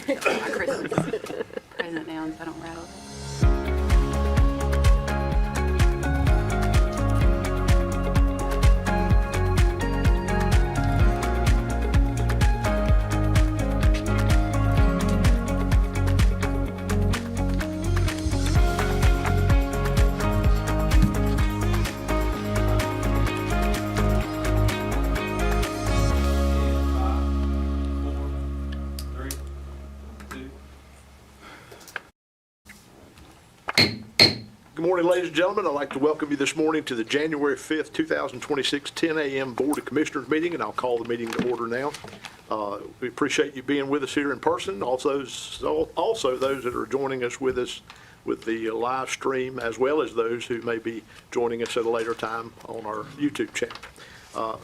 my Christmas present now, so I don't rattle. Good morning, ladies and gentlemen. I'd like to welcome you this morning to the January 5th, 2026, 10 a.m. Board of Commissioners meeting, and I'll call the meeting to order now. We appreciate you being with us here in person. Also those that are joining us with the live stream, as well as those who may be joining us at a later time on our YouTube channel.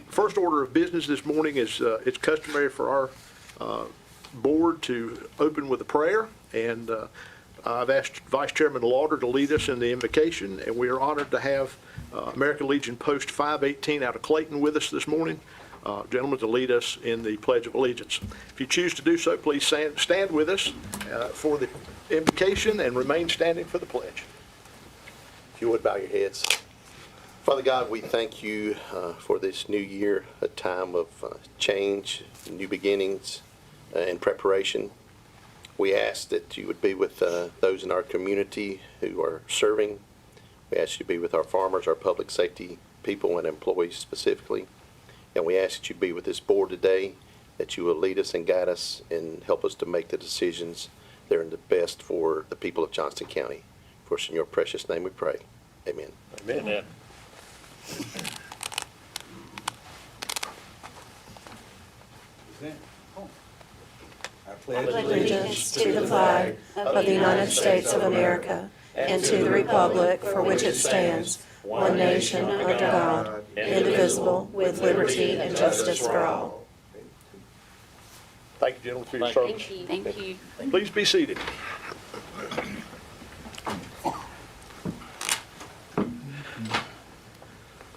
First order of business this morning is it's customary for our board to open with a prayer, and I've asked Vice Chairman Lauder to lead us in the invocation, and we are honored to have American Legion Post 518 out of Clayton with us this morning. Gentlemen, to lead us in the Pledge of Allegiance. If you choose to do so, please stand with us for the invocation and remain standing for the pledge. If you would bow your heads. Father God, we thank you for this new year, a time of change, new beginnings, and preparation. We ask that you would be with those in our community who are serving. We ask you to be with our farmers, our public safety people and employees specifically. And we ask that you be with this board today, that you will lead us and guide us and help us to make the decisions that are the best for the people of Johnston County. For us in your precious name we pray. Amen. Amen. I pledge allegiance to the flag of the United States of America and to the republic for which it stands, one nation under God, indivisible, with liberty and justice for all. Thank you, gentlemen, for your service. Thank you. Please be seated.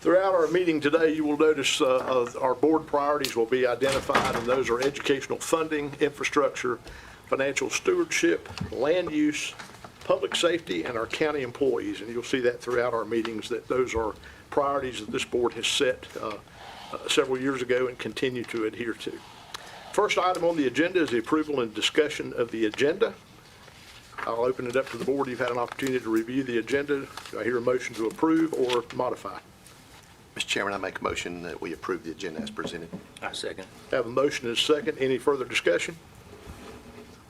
Throughout our meeting today, you will notice our board priorities will be identified, and those are educational funding, infrastructure, financial stewardship, land use, public safety, and our county employees. And you'll see that throughout our meetings, that those are priorities that this board has set several years ago and continue to adhere to. First item on the agenda is the approval and discussion of the agenda. I'll open it up to the board. You've had an opportunity to review the agenda. Do I hear a motion to approve or modify? Mr. Chairman, I make a motion that we approve the agenda as presented. I second. Have a motion and a second. Any further discussion?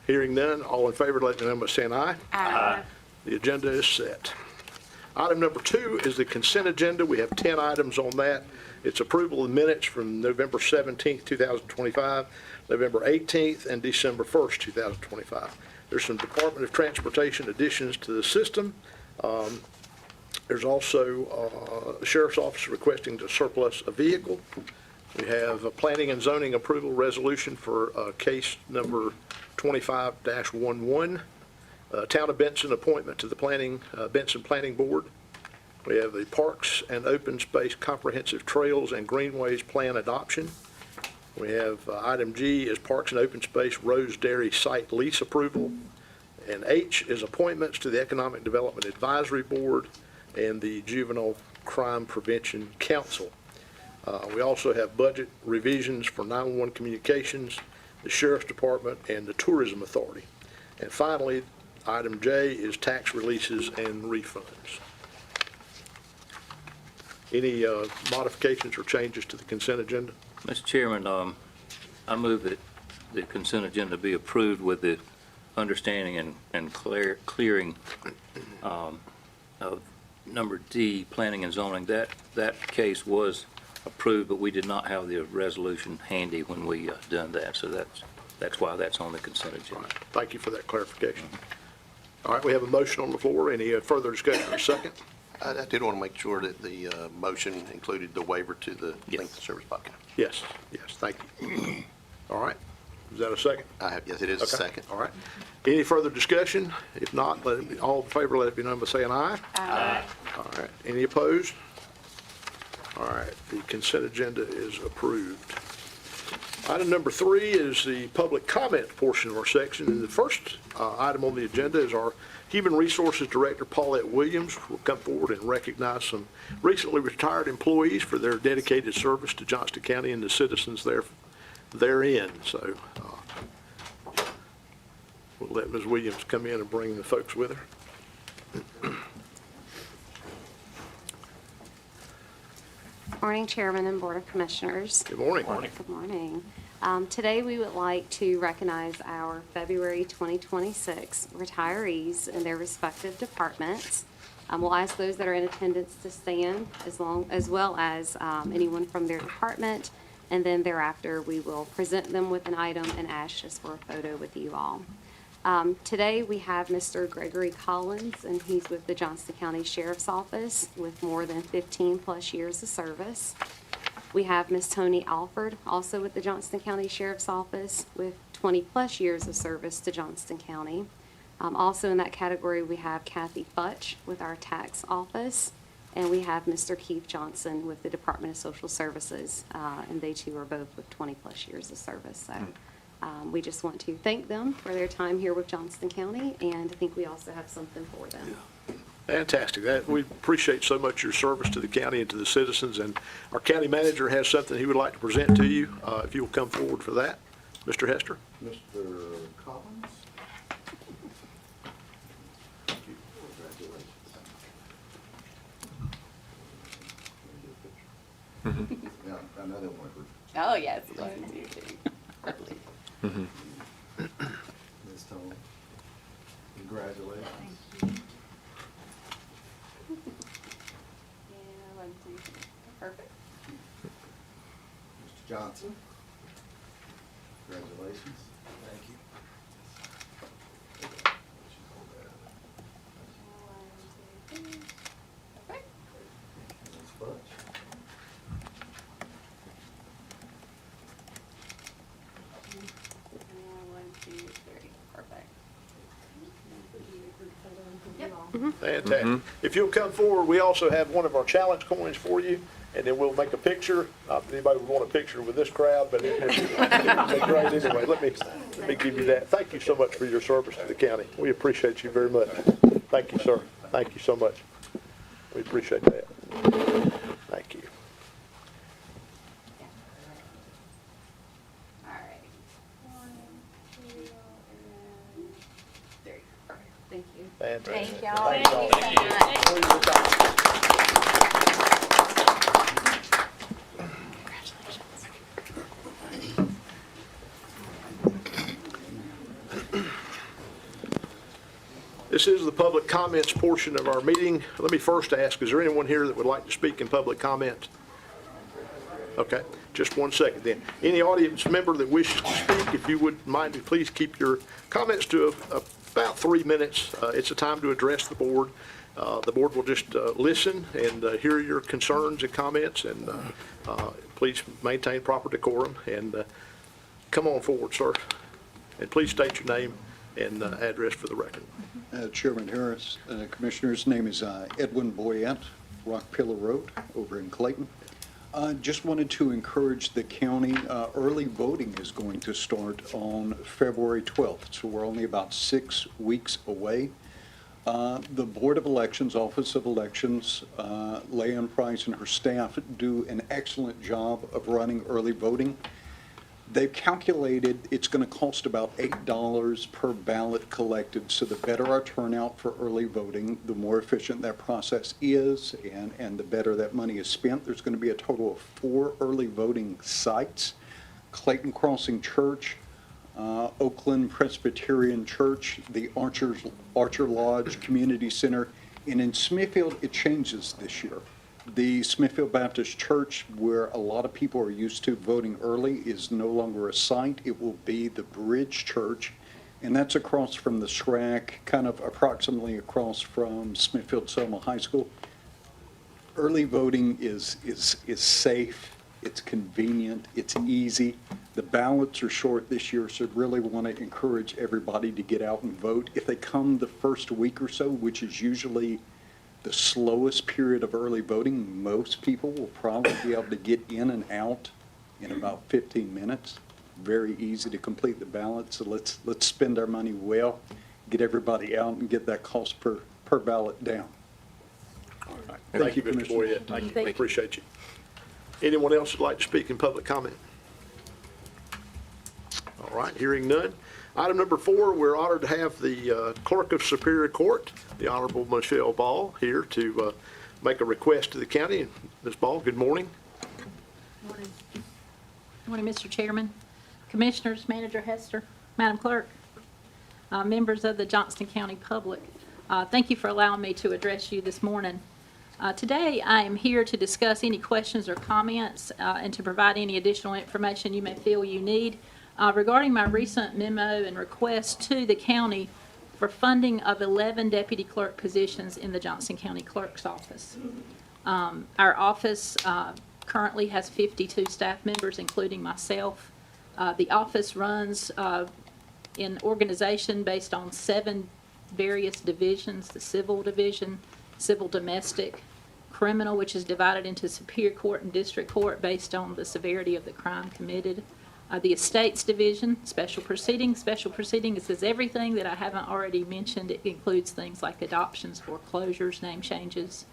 Hearing none, all in favor, let me know by saying aye. Aye. The agenda is set. Item number 2 is the consent agenda. We have 10 items on that. It's approval of minutes from November 17th, 2025, November 18th, and December 1st, 2025. There's some Department of Transportation additions to the system. There's also a sheriff's office requesting to surplus a vehicle. We have a planning and zoning approval resolution for case number 25-11. Town of Benson appointment to the Benson Planning Board. We have the Parks and Open Space Comprehensive Trails and Greenways Plan adoption. We have item G is Parks and Open Space Rose Dairy Site lease approval. And H is appointments to the Economic Development Advisory Board and the Juvenile Crime Prevention Council. We also have budget revisions for 911 Communications, the Sheriff's Department, and the Tourism Authority. And finally, item J is tax releases and refunds. Any modifications or changes to the consent agenda? Mr. Chairman, I move that the consent agenda be approved with the understanding and clearing of number D, planning and zoning. That case was approved, but we did not have the resolution handy when we done that. So that's why that's on the consent agenda. Right. Thank you for that clarification. All right, we have a motion on the floor. Any further discussion or second? I did want to make sure that the motion included the waiver to the length of service bucket. Yes, thank you. All right, is that a second? Yes, it is a second. All right. Any further discussion? If not, all in favor, let it be known by saying aye. Aye. All right. Any opposed? All right. The consent agenda is approved. Item number 3 is the public comment portion of our section. And the first item on the agenda is our Human Resources Director, Paulette Williams, will come forward and recognize some recently retired employees for their dedicated service to Johnston County and the citizens therein. So we'll let Ms. Williams come in and bring the folks with her. Morning, Chairman and Board of Commissioners. Good morning. Good morning. Today, we would like to recognize our February 2026 retirees in their respective departments. We'll ask those that are in attendance to stand as well as anyone from their department, and then thereafter, we will present them with an item and ask just for a photo with you all. Today, we have Mr. Gregory Collins, and he's with the Johnston County Sheriff's Office with more than 15-plus years of service. We have Ms. Toni Alford, also with the Johnston County Sheriff's Office with 20-plus years of service to Johnston County. Also in that category, we have Kathy Futch with our tax office, and we have Mr. Keith Johnston with the Department of Social Services, and they too are both with 20-plus years of service. So we just want to thank them for their time here with Johnston County, and I think we also have something for them. Fantastic. We appreciate so much your service to the county and to the citizens. And our county manager has something he would like to present to you. If you will come forward for that. Mr. Hester. Mr. Collins? Thank you. Congratulations. Yeah, I know they want to. Oh, yes. 1, 2, 3. Ms. Tony, congratulations. Yeah, 1, 2, 3. Perfect. Mr. Johnson, congratulations. Thank you. 1, 2, 3. Perfect. Ms. Futch. And 1, 2, 3. Perfect. Fantastic. If you'll come forward, we also have one of our challenge coins for you, and then we'll make a picture. If anybody would want a picture with this crowd, but it'd be great anyway. Let me give you that. Thank you so much for your service to the county. We appreciate you very much. Thank you, sir. Thank you so much. We appreciate that. Thank you. All right. 1, 2, and 3. Perfect. Thank you. Fantastic. Thank y'all. Thank you so much. This is the public comments portion of our meeting. Let me first ask, is there anyone here that would like to speak in public comment? Okay, just 1 second then. Any audience member that wishes to speak, if you would mind, please keep your comments to about 3 minutes. It's a time to address the board. The board will just listen and hear your concerns and comments, and please maintain proper decorum, and come on forward, sir. And please state your name and address for the record. Chairman Harris, Commissioner's name is Edwin Boyette, Rock Pillar Road over in Clayton. Just wanted to encourage the county, early voting is going to start on February 12th, so we're only about 6 weeks away. The Board of Elections, Office of Elections, Leanne Price and her staff do an excellent job of running early voting. They've calculated it's going to cost about $8 per ballot collected, so the better our turnout for early voting, the more efficient that process is, and the better that money is spent. There's going to be a total of 4 early voting sites: Clayton Crossing Church, Oakland Presbyterian Church, the Archer Lodge Community Center, and in Smithfield it changes this year. The Smithfield Baptist Church, where a lot of people are used to voting early, is no longer a site. It will be the Bridge Church, and that's across from the SRAC, kind of approximately across from Smithfield Selma High School. Early voting is safe, it's convenient, it's easy. The ballots are short this year, so really want to encourage everybody to get out and vote. If they come the first week or so, which is usually the slowest period of early voting, most people will probably be able to get in and out in about 15 minutes. very easy to complete the ballot, so let's spend our money well, get everybody out and get that cost per ballot down. All right. Thank Thank you, you, Mr. Commissioner. Boyette. Thank you. Appreciate you. Anyone else would like to speak in public comment? All right, hearing none. Item number 4, we're honored to have the Clerk of Superior Court, the Honorable Michelle Ball, here to make a request to the county. And Ms. Ball, good morning. Morning. Morning, Mr. Chairman, Commissioners, Manager Hester, Madam Clerk, members of the Johnston County public. Thank you for allowing me to address you this morning. Today, I am here to discuss any questions or comments and to provide any additional information you may feel you need regarding my recent memo and request to the county for funding of 11 deputy clerk positions in the Johnston County Clerk's office. Our office currently has 52 staff members, including myself. The office runs in organization based on 7 various divisions: the civil division, civil domestic, criminal, which is divided into superior court and district court based on the severity of the crime committed, the estates division, special proceedings. Special proceedings is everything that I haven't already mentioned. It includes things like adoptions, foreclosures, name changes,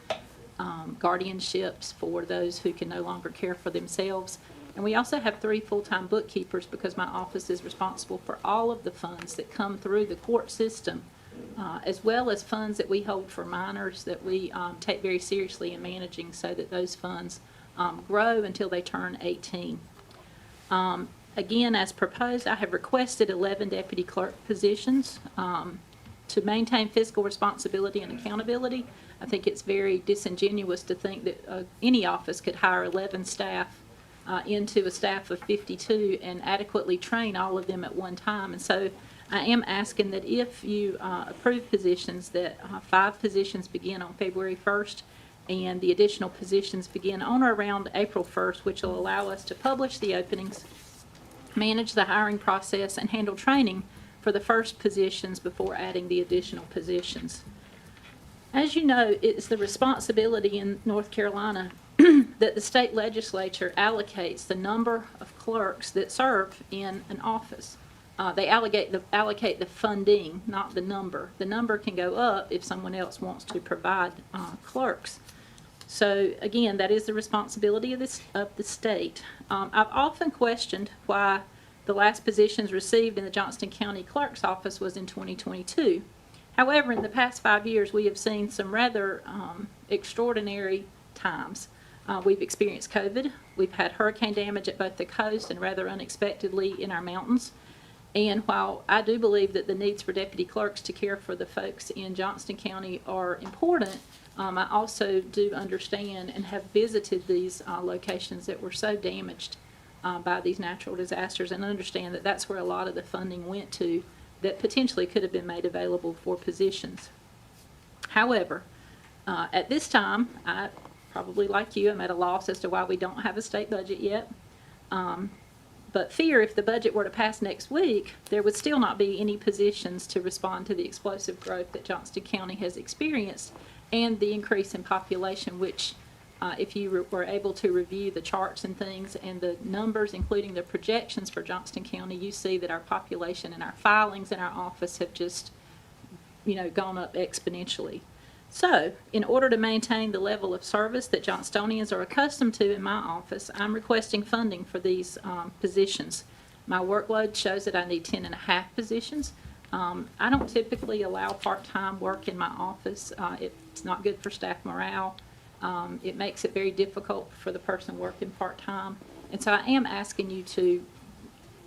guardianships for those who can no longer care for themselves. And we also have 3 full-time bookkeepers because my office is responsible for all of the funds that come through the court system, as well as funds that we hold for minors that we take very seriously in managing so that those funds grow until they turn 18. Again, as proposed, I have requested 11 deputy clerk positions to maintain fiscal responsibility and accountability. I think it's very disingenuous to think that any office could hire 11 staff into a staff of 52 and adequately train all of them at one time. And so I am asking that if you approve positions, that 5 positions begin on February 1st and the additional positions begin on or around April 1st, which will allow us to publish the openings, manage the hiring process, and handle training for the first positions before adding the additional positions. As you know, it's the responsibility in North Carolina that the state legislature allocates the number of clerks that serve in an office. They allocate the funding, not the number. The number can go up if someone else wants to provide clerks. So again, that is the responsibility of the state. I've often questioned why the last positions received in the Johnston County Clerk's office was in 2022. However, in the past 5 years, we have seen some rather extraordinary times. We've experienced COVID. We've had hurricane damage at both the coast and rather unexpectedly in our mountains. And while I do believe that the needs for deputy clerks to care for the folks in Johnston County are important, I also do understand and have visited these locations that were so damaged by these natural disasters, and understand that that's where a lot of the funding went to that potentially could have been made available for positions. However, at this time, I probably like you, I'm at a loss as to why we don't have a state budget yet. But fear if the budget were to pass next week, there would still not be any positions to respond to the explosive growth that Johnston County has experienced and the increase in population, which if you were able to review the charts and things and the numbers, including the projections for Johnston County, you see that our population and our filings in our office have just, gone up exponentially. So, in order to maintain the level of service that Johnstonians are accustomed to in my office, I'm requesting funding for these positions. My workload shows that I need 10.5 positions. I don't typically allow part-time work in my office. It's not good for staff morale. It makes it very difficult for the person working part-time. And so I am asking you to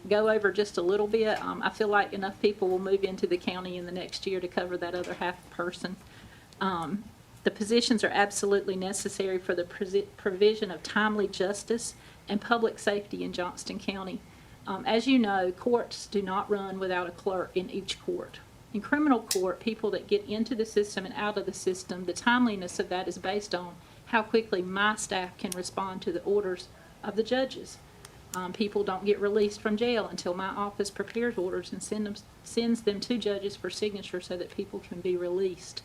go over just a little bit. I feel like enough people will move into the county in the next year to cover that other half person. The positions are absolutely necessary for the provision of timely justice and public safety in Johnston County. As you know, courts do not run without a clerk in each court. In criminal court, people that get into the system and out of the system, the timeliness of that is based on how quickly my staff can respond to the orders of the judges. People don't get released from jail until my office prepares orders and sends them to judges for signature so that people can be released.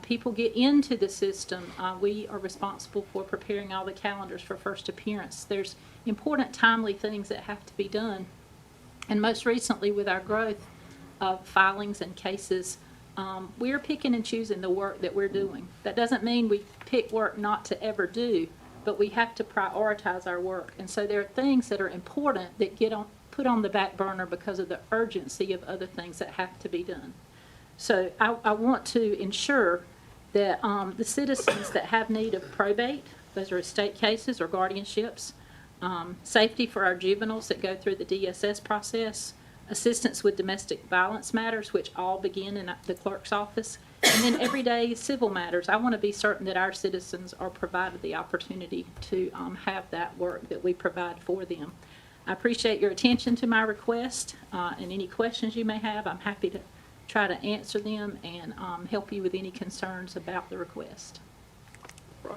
People get into the system. We are responsible for preparing all the calendars for first appearance. There's important, timely things that have to be done And most recently, with our growth of filings and cases, we are picking and choosing the work that we're doing. That doesn't mean we pick work not to ever do, but we have to prioritize our work. And so there are things that are important that get put on the back burner because of the urgency of other things that have to be done. So I want to ensure that the citizens that have need of probate, those are estate cases or guardianships, safety for our juveniles that go through the DSS process, assistance with domestic violence matters, which all begin in the clerk's office, and then everyday civil matters. I want to be certain that our citizens are provided the opportunity to have that work that we provide for them. I appreciate your attention to my request, and any questions you may have, I'm happy to try to answer them and help you with any concerns about the request. Right.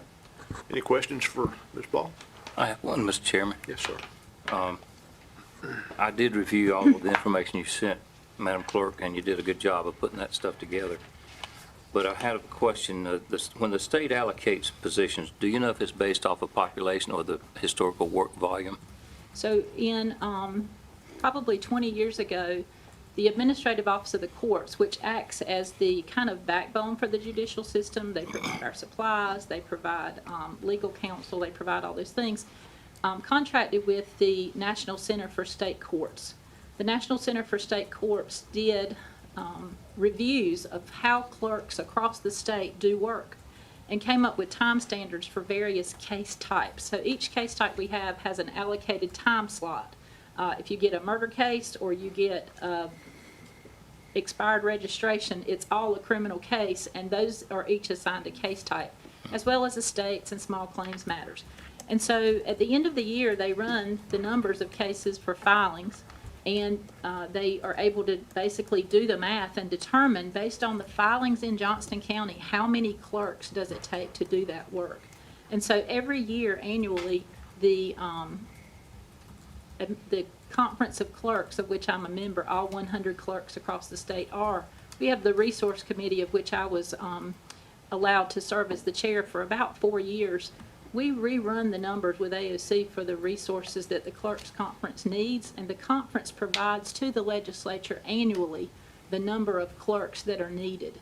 Any questions for Ms. Ball? I have one, Mr. Chairman. Yes, sir. I did review all of the information you sent, Madam Clerk, and you did a good job of putting that stuff together. But I had a question. When the state allocates positions, do you know if it's based off of population or the historical work volume? So in probably 20 years ago, the Administrative Office of the Courts, which acts as the kind of backbone for the judicial system, they provide our supplies, they provide legal counsel, they provide all those things, contracted with the National Center for State Courts. The National Center for State Courts did reviews of how clerks across the state do work and came up with time standards for various case types. So each case type we have has an allocated time slot. If you get a murder case or you get expired registration, it's all a criminal case, and those are each assigned a case type, as well as estates and small claims matters. And so at the end of the year, they run the numbers of cases for filings, and they are able to basically do the math and determine, based on the filings in Johnston County, how many clerks does it take to do that work. And so every year, annually, the Conference of Clerks, of which I'm a member, all 100 clerks across the state are. We have the resource committee, of which I was allowed to serve as the chair for about 4 years. We rerun the numbers with AOC for the resources that the Clerks Conference needs, and the conference provides to the legislature annually the number of clerks that are needed.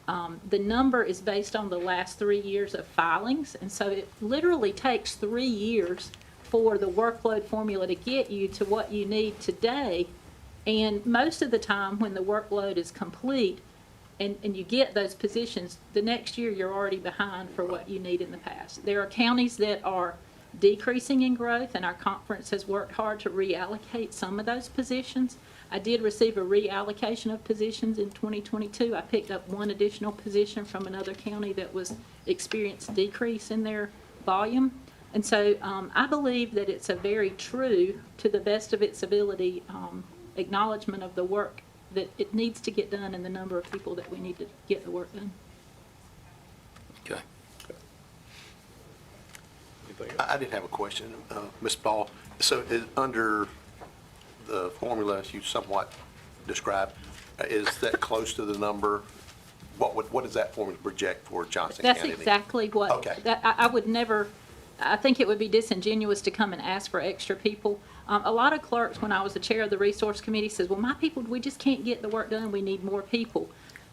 The number is based on the last 3 years of filings, and so it literally takes 3 years for the workload formula to get you to what you need today. And most of the time when the workload is complete and you get those positions, the next year you're already behind for what you need in the past. There are counties that are decreasing in growth, and our conference has worked hard to reallocate some of those positions. I did receive a reallocation of positions in 2022. I picked up one additional position from another county that was experienced decrease in their volume. And so I believe that it's a very true, to the best of its ability, acknowledgement of the work that it needs to get done and the number of people that we need to get the work done. Okay. Anything else? I did have a question, Ms. Ball. So under the formula you somewhat described, is that close to the number? What does that formula project for Johnston That's County? exactly what, Okay. I would never, I think it would be disingenuous to come and ask for extra people. A lot of clerks, when I was the chair of the resource committee, says, well, my people, we just can't get the work done, we need more people.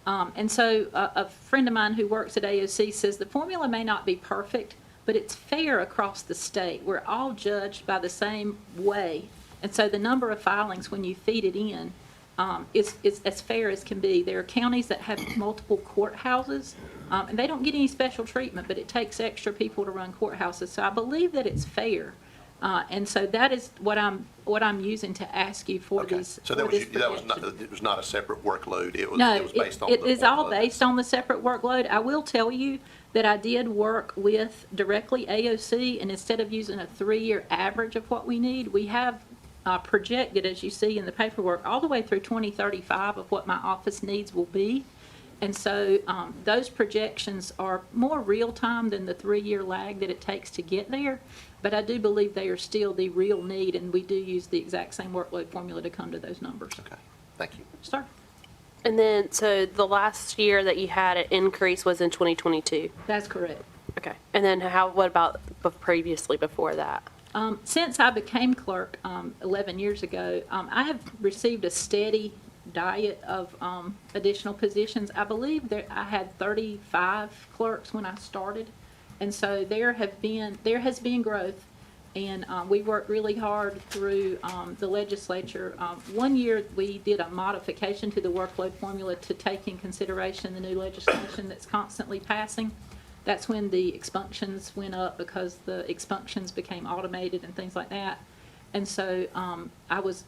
And so a friend of mine who works at AOC says the formula may not be perfect, but it's fair across the state. We're all judged by the same way. And so the number of filings when you feed it in is as fair as can be. There are counties that have multiple courthouses, and they don't get any special treatment, but it takes extra people to run courthouses. So I believe that it's fair. And so that is what I'm using to ask you for Okay. these. So for this it was not a separate workload. It was No, based on it the is all workload. based on the separate workload. I will tell you that I did work with directly AOC, and instead of using a 3-year average of what we need, we have projected, as you see in the paperwork, all the way through 2035 of what my office needs will be. And so those projections are more real-time than the 3-year lag that it takes to get there. But I do believe they are still the real need, and we do use the exact same workload formula to come to those numbers. Okay, thank you. Sir? And then, so the last year that you had an increase was in 2022? That's correct. Okay. And then what about previously before that? Since I became clerk 11 years ago, I have received a steady diet of additional positions. I believe that I had 35 clerks when I started, and so there has been growth, and we worked really hard through the legislature. One year we did a modification to the workload formula to take in consideration the new legislation that's constantly passing. That's when the expunctions went up because the expunctions became automated and things like that. And so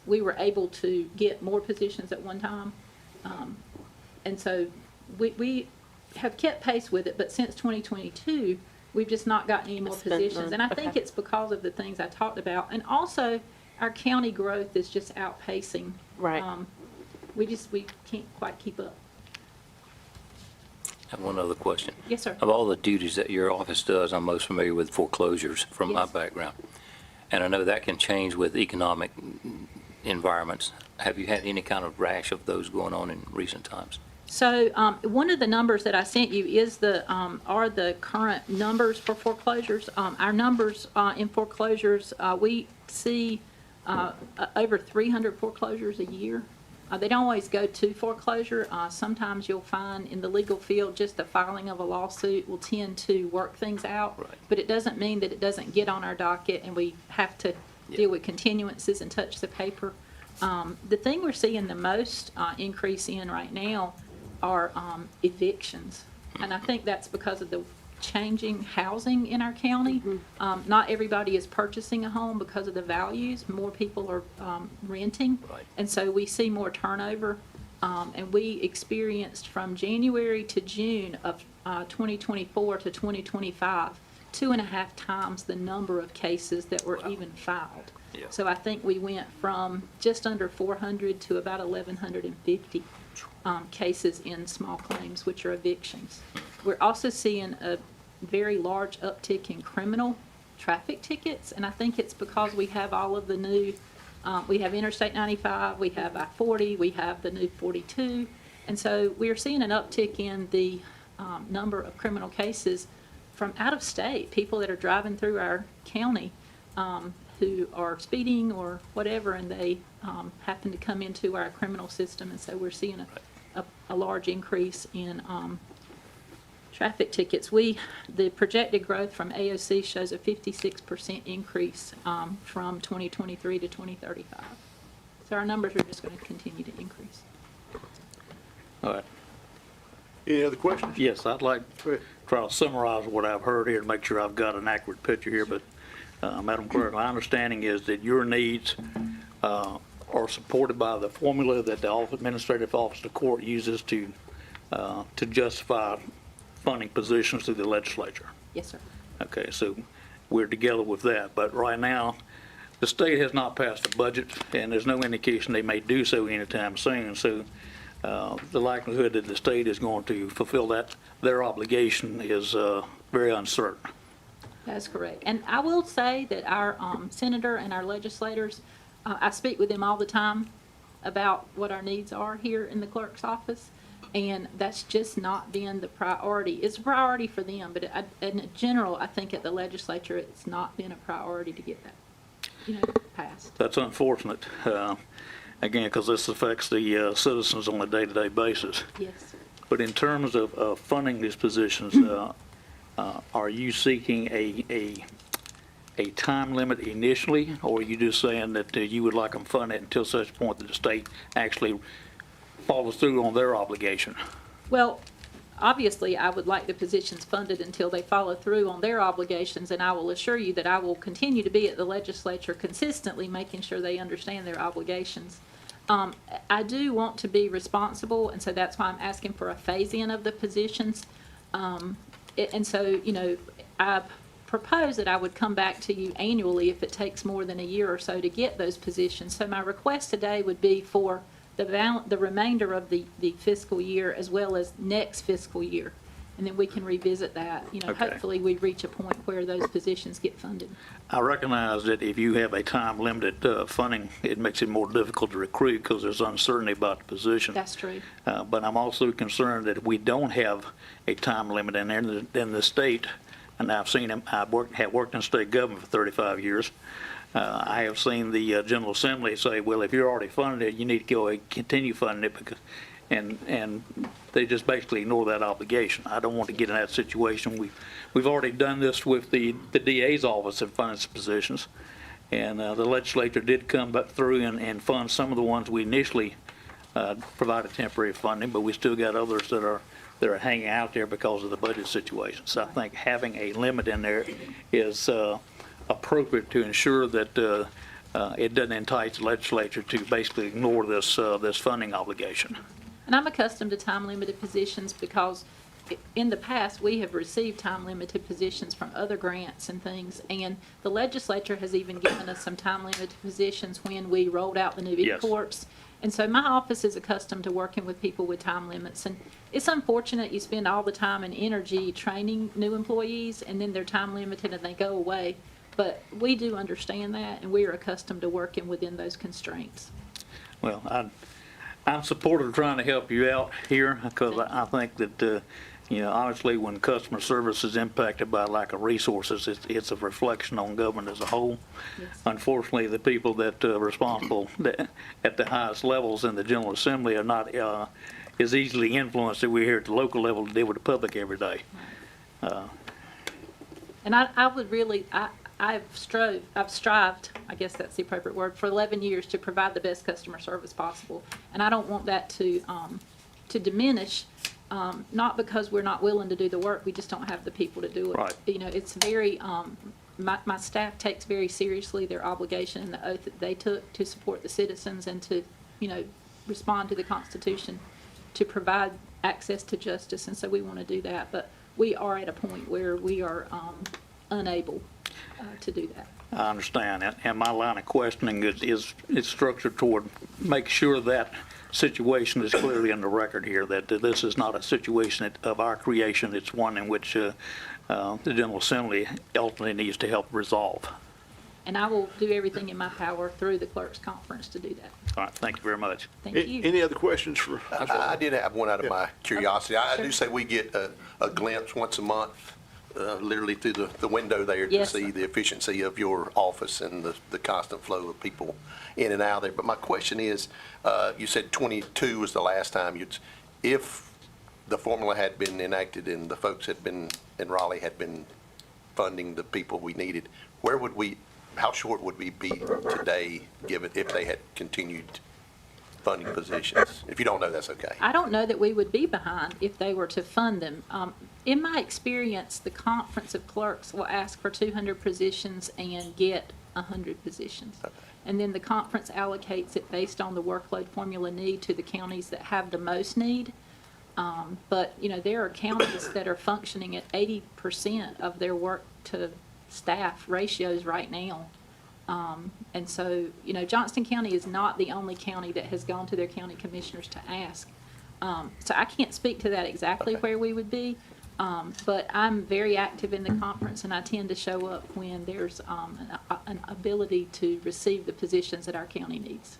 we were able to get more positions at one time. And so we have kept pace with it, but since 2022, we've just not gotten any more It's been positions. none. And I think Okay. it's because of the things I talked about. And also, our county growth is just outpacing. Right. We can't quite keep up. I have one other question. Yes, sir. Of all the duties that your office does, I'm most familiar with foreclosures from my Yes. background. And I know that can change with economic environments. Have you had any kind of rash of those going on in recent times? So one of the numbers that I sent you is are the current numbers for foreclosures. Our numbers in foreclosures, we see over 300 foreclosures a year. They don't always go to foreclosure. Sometimes you'll find in the legal field just the filing of a lawsuit will tend to work things out. Right. But it doesn't mean that it doesn't get on our docket and we have to deal with continuances and touch the paper. The thing we're seeing the most increase in right now are evictions. And I think that's because of the changing housing in our county. Not everybody is purchasing a home because of the values. More people are renting. Right. And so we see more turnover. And we experienced from January to June of 2024 to 2025, 2.5 times the number of cases that were even filed. Yeah. So I think we went from just under 400 to about 1,150 cases in small claims, which are evictions. We're also seeing a very large uptick in criminal traffic tickets, and I think it's because we have all of the new, we have Interstate 95, we have I-40, we have the new 42, and so we are seeing an uptick in the number of criminal cases from out of state, people that are driving through our county who are speeding or whatever, and they happen to come into our criminal system, and so we're seeing a large increase in traffic tickets. The projected growth from AOC shows a 56% increase from 2023 to 2035. So our numbers are just going to continue to increase. All right. Any other questions? Yes, I'd like to try to summarize what I've heard here to make sure I've got an accurate picture here. But, Madam Clerk, my understanding is that your needs are supported by the formula that the Administrative Office of the Court uses to justify funding positions through the legislature. Yes, sir. Okay, so we're together with that. But right now, the state has not passed a budget, and there's no indication they may do so anytime soon. So the likelihood that the state is going to fulfill their obligation is very uncertain. That's correct. And I will say that our senator and our legislators, I speak with them all the time about what our needs are here in the clerk's office, and that's just not been the priority. It's a priority for them, but in general, I think at the legislature, it's not been a priority to get that, passed. That's unfortunate, again, because this affects the citizens on a day-to-day basis. Yes. But in terms of funding these positions, are you seeking a time limit initially, or are you just saying that you would like them funded until such point that the state actually follows through on their obligation? Well, obviously, I would like the positions funded until they follow through on their obligations, and I will assure you that I will continue to be at the legislature consistently making sure they understand their obligations. I do want to be responsible, and so that's why I'm asking for a phase-in of the positions. And so, I propose that I would come back to you annually if it takes more than a year or so to get those positions. So my request today would be for the remainder of the fiscal year as well as next fiscal year. And then we can revisit that. Okay. Hopefully we reach a point where those positions get funded. I recognize that if you have a time-limited funding, it makes it more difficult to recruit because there's uncertainty about the position. That's true. But I'm also concerned that if we don't have a time limit in there, then the state and I've seen him, have worked in state government for 35 years. I have seen the General Assembly say, well, if you're already funding it, you need to go and continue funding it, because, and they just basically ignore that obligation. I don't want to get in that situation. We've already done this with the DA's office and funded some positions, and the legislature did come back through and fund some of the ones we initially provided temporary funding, but we still got others that are hanging out there because of the budget situation. So I think having a limit in there is appropriate to ensure that it doesn't entice the legislature to basically ignore this funding obligation. And I'm accustomed to time-limited positions because in the past, we have received time-limited positions from other grants and things, and the legislature has even given us some time-limited positions when we rolled out the new Yes. e-courts. And so my office is accustomed to working with people with time limits, and it's unfortunate you spend all the time and energy training new employees, and then they're time limited and they go away. But we do understand that, and we are accustomed to working within those constraints. Well, I'm supportive of trying to help you out here, because I think that, honestly, when customer service is impacted by lack of resources, it's a reflection on government as a whole. Yes. Unfortunately, the people that are responsible at the highest levels in the General Assembly are not as easily influenced that we're here at the local level to deal with the public every day. And I would really, I've strived, I guess that's the appropriate word, for 11 years to provide the best customer service possible. And I don't want that to diminish, not because we're not willing to do the work, we just don't have the people to do it. Right. It's very, my staff takes very seriously their obligation and the oath that they took to support the citizens and to, respond to the Constitution, to provide access to justice. And so we want to do that. But we are at a point where we are unable to do that. I understand that, and my line of questioning is structured toward make sure that situation is clearly in the record here, that this is not a situation of our creation, it's one in which the General Assembly ultimately needs to help resolve. And I will do everything in my power through the clerk's conference to do that. All right, thank you very much. Thank you. Any other questions for? I did have one out of my curiosity. I do say we get a glimpse once a month, literally through the window there to Yes, see sir. the efficiency of your office and the constant flow of people in and out there. But my question is, you said 22 was the last time if the formula had been enacted and the folks had been in Raleigh had been funding the people we needed, how short would we be today, given if they had continued funding positions? If you don't know, that's okay. I don't know that we would be behind if they were to fund them. In my experience, the Conference of Clerks will ask for 200 positions and get 100 positions. Okay. And then the conference allocates it based on the workload formula need to the counties that have the most need. But, there are counties that are functioning at 80% of their work to staff ratios right now. And so, Johnston County is not the only county that has gone to their county commissioners to ask. So I can't speak to that exactly where we would be, but I'm very active in the conference, and I tend to show up when there's an ability to receive the positions that our county needs.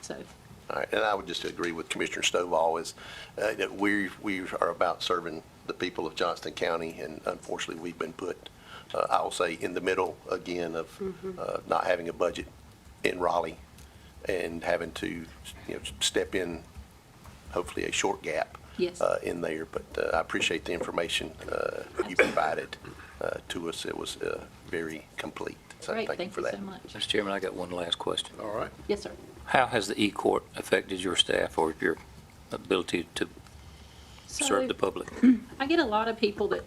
So. All right, and I would just agree with Commissioner Stovall is that we are about serving the people of Johnston County, and unfortunately, we've been put, I'll say, in the middle again of not having a budget in Raleigh and having to step in, hopefully a short gap Yes. in there. But I appreciate the information you provided to us. It was very complete. So Great, thank you for that. so much. Mr. Chairman, I got one last question. All right. Yes, sir. How has the e-court affected your staff or your ability to serve the public? I get a lot of people that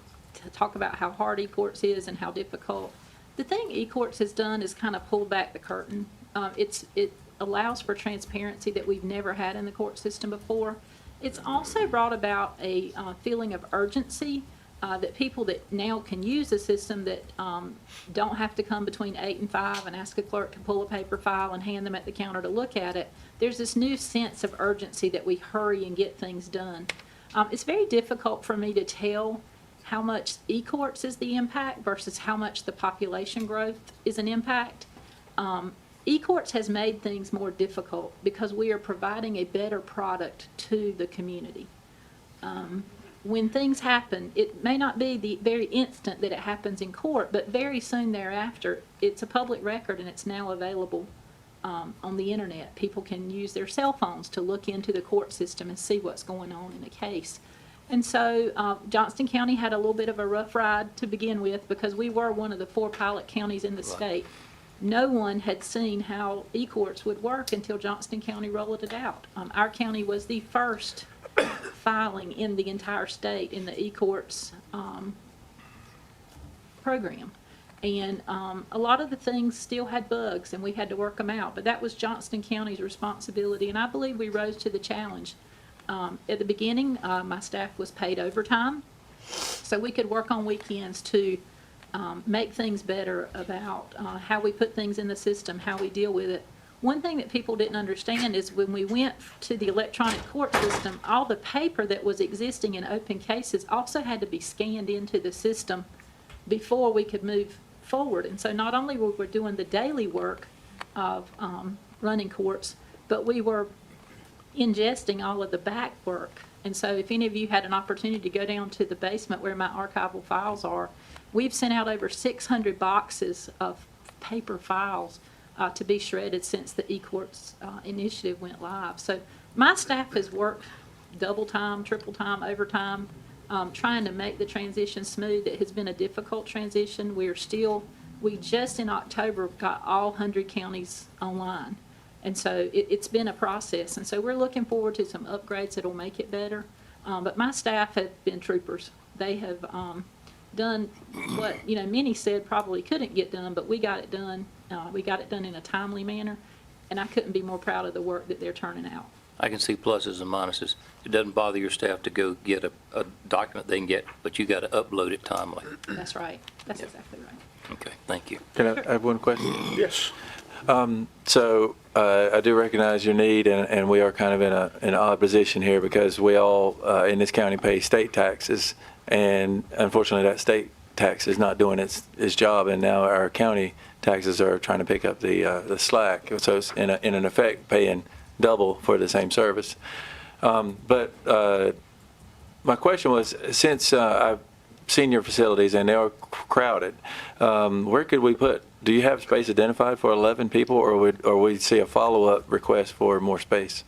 talk about how hard e-courts is and how difficult. The thing e-courts has done is kind of pull back the curtain. It allows for transparency that we've never had in the court system before. It's also brought about a feeling of urgency that people that now can use the system that don't have to come between 8 and 5 and ask a clerk to pull a paper file and hand them at the counter to look at it. There's this new sense of urgency that we hurry and get things done. It's very difficult for me to tell how much e-courts is the impact versus how much the population growth is an impact. E-courts has made things more difficult because we are providing a better product to the community. when things happen, it may not be the very instant that it happens in court, but very soon thereafter, it's a public record and it's now available on the internet. People can use their cell phones to look into the court system and see what's going on in a case. And so Johnston County had a little bit of a rough ride to begin with because we were one of the 4 pilot counties in the state. No one had seen how e-courts would work until Johnston County rolled it out. Our county was the first filing in the entire state in the e-courts program. And a lot of the things still had bugs, and we had to work them out. But that was Johnston County's responsibility, and I believe we rose to the challenge. At the beginning, my staff was paid overtime, so we could work on weekends to make things better about how we put things in the system, how we deal with it. One thing that people didn't understand is when we went to the electronic court system, all the paper that was existing in open cases also had to be scanned into the system before we could move forward. And so not only were we doing the daily work of running courts, but we were ingesting all of the back work. And so if any of you had an opportunity to go down to the basement where my archival files are, we've sent out over 600 boxes of paper files to be shredded since the e-courts initiative went live. So my staff has worked double time, triple time, overtime, trying to make the transition smooth. It has been a difficult transition. We just in October got all 100 counties online. And so it's been a process. And so we're looking forward to some upgrades that will make it better. But my staff have been troopers. They have done what, many said probably couldn't get done, but we got it done. We got it done in a timely manner. And I couldn't be more proud of the work that they're turning out. I can see pluses and minuses. It doesn't bother your staff to go get a document they can get, but you got to upload it timely. That's right. That's exactly right. Okay, thank you. Can I have one question? Yes. So I do recognize your need, and we are kind of in an odd position here because we all in this county pay state taxes, and unfortunately that state tax is not doing its job, and now our county taxes are trying to pick up the slack. So it's in an effect paying double for the same service. But my question was, since I've seen your facilities and they are crowded, where could we put? Do you have space identified for 11 people, or would see a follow-up request for more space?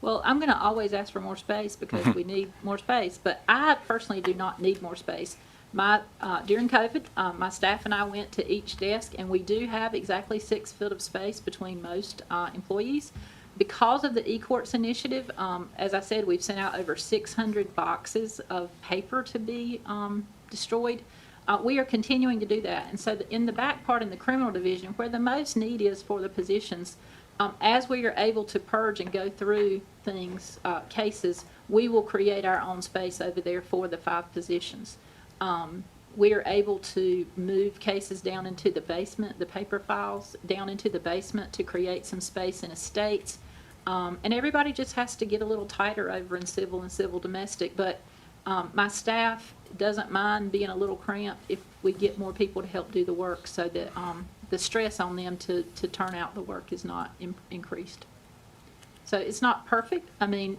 Well, I'm going to always ask for more space because we need more space, but I personally do not need more space. During COVID, my staff and I went to each desk, and we do have exactly 6 feet of space between most employees. Because of the e-courts initiative, as I said, we've sent out over 600 boxes of paper to be destroyed. We are continuing to do that. And so in the back part in the criminal division, where the most need is for the positions, as we are able to purge and go through things, cases, we will create our own space over there for the 5 positions. We are able to move cases down into the basement, the paper files down into the basement to create some space in estates. And everybody just has to get a little tighter over in civil and civil domestic. But my staff doesn't mind being a little cramped if we get more people to help do the work so that the stress on them to turn out the work is not increased. So it's not perfect. I mean,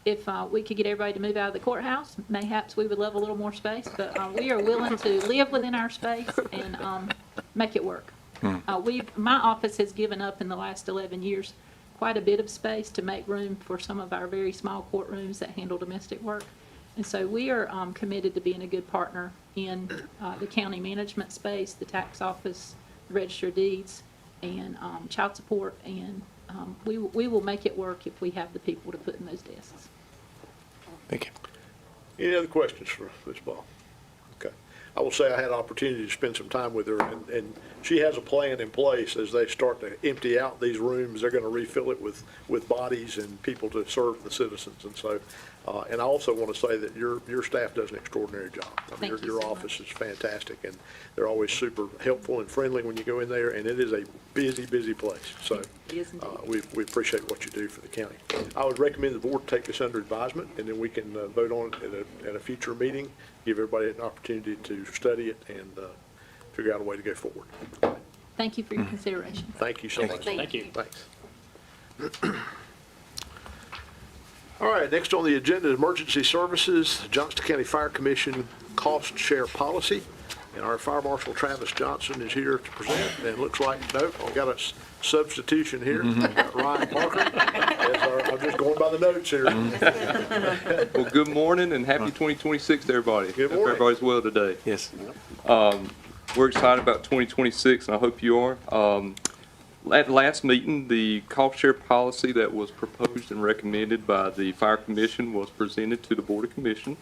if we could get everybody to move out of the courthouse, mayhaps we would love a little more space, but we are willing to live within our space and make it work. My office has given up in the last 11 years quite a bit of space to make room for some of our very small courtrooms that handle domestic work. And so we are committed to being a good partner in the county management space, the tax office, the register of deeds, and child support, and we will make it work if we have the people to put in those desks. Thank you. Any other questions for Ms. Ball? Okay. I will say I had an opportunity to spend some time with her, and she has a plan in place as they start to empty out these rooms. They're going to refill it with bodies and people to serve the citizens. And so, and I also want to say that your staff does an extraordinary job. I mean, your office is fantastic, and they're always super helpful and friendly when you go in there, and it is a busy, busy place. So we appreciate what you do for the county. I would recommend the board take this under advisement, and then we can vote on it at a future meeting, give everybody an opportunity to study it and figure out a way to go forward. Thank you for your consideration. Thank you so much. Thank you. Thanks. All right, next on the agenda is Emergency Services, Johnston County Fire Commission Cost Share Policy. And our Fire Marshal Travis Johnston is here to present. And it looks like, nope, I've got a substitution here. I've got Ryan Parker. I'm just going by the notes here. Well, good morning and happy 2026 to everybody. Good Hope morning. everybody's well today. Yes. We're excited about 2026, and I hope you are. At the last meeting, the cost share policy that was proposed and recommended by the Fire Commission was presented to the Board of Commission,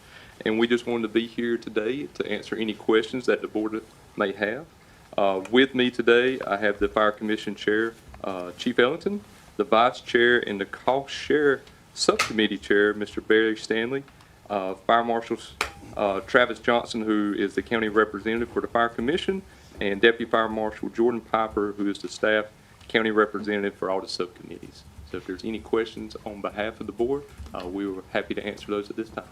and we just wanted to be here today to answer any questions that the board may have. With me today, I have the Fire Commission Chair, Chief Ellington, the Vice Chair, and the Cost Share Subcommittee Chair, Mr. Barry Stanley, Fire Marshals Travis Johnston, who is the county representative for the Fire Commission, and Deputy Fire Marshal Jordan Piper, who is the staff county representative for all the subcommittees. So if there's any questions on behalf of the board, we were happy to answer those at this time.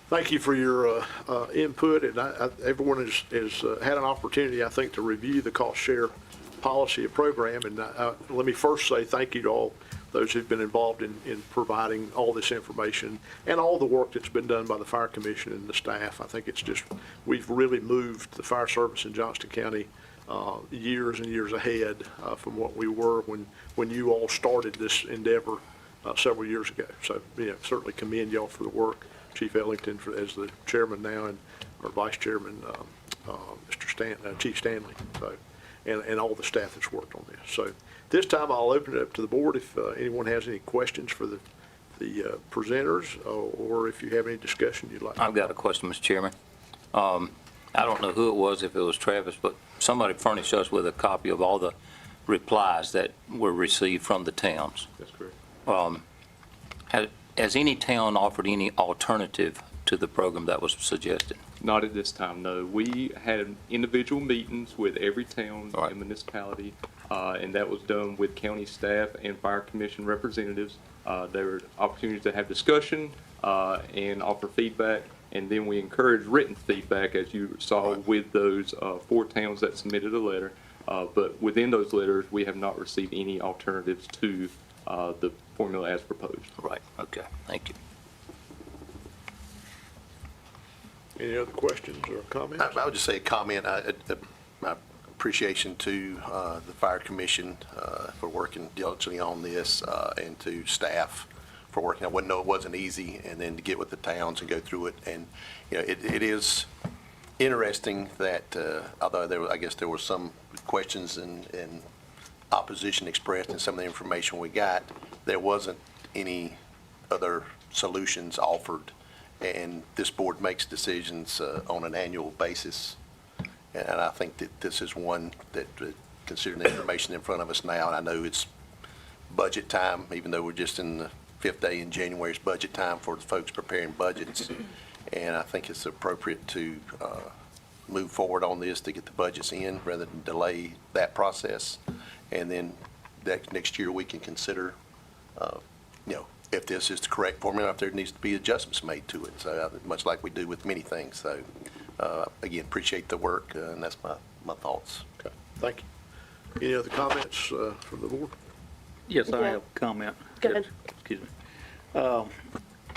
Thank you for your input, and everyone has had an opportunity, I think, to review the cost share policy and program. And let me first say thank you to all those who've been involved in providing all this information and all the work that's been done by the Fire Commission and the staff. I think it's just, we've really moved the fire service in Johnston County years and years ahead from what we were when you all started this endeavor several years ago. So, certainly commend y'all for the work. Chief Ellington as the chairman now, and our vice chairman, Chief Stanley, so, and all the staff that's worked on this. So this time I'll open it up to the board if anyone has any questions for the presenters, or if you have any discussion you'd like. I've got a question, Mr. Chairman. I don't know who it was, if it was Travis, but somebody furnished us with a copy of all the replies that were received from the towns. That's correct. Has any town offered any alternative to the program that was suggested? Not at this time, no. We had individual meetings with every town Right. and municipality, and that was done with county staff and Fire Commission representatives. There were opportunities to have discussion and offer feedback, and then we encouraged written feedback, as you saw with those 4 towns that submitted a letter. But within those letters, we have not received any alternatives to the formula as proposed. Right, okay, thank you. Any other questions or comments? I would just say a comment, my appreciation to the Fire Commission for working diligently on this, and to staff for working. I wouldn't know it wasn't easy, and then to get with the towns and go through it. And, it is interesting that although I guess there were some questions and opposition expressed in some of the information we got, there wasn't any other solutions offered. And this board makes decisions on an annual basis. And I think that this is one that, considering the information in front of us now, and I know it's budget time, even though we're just in the 5th day in January, it's budget time for the folks preparing budgets. And I think it's appropriate to move forward on this to get the budgets in rather than delay that process. And then that next year we can consider, if this is the correct formula, if there needs to be adjustments made to it. So much like we do with many things. So again, appreciate the work, and that's my thoughts. Okay, thank you. Any other comments from the board? Yes, I have a comment. Go ahead. Excuse me.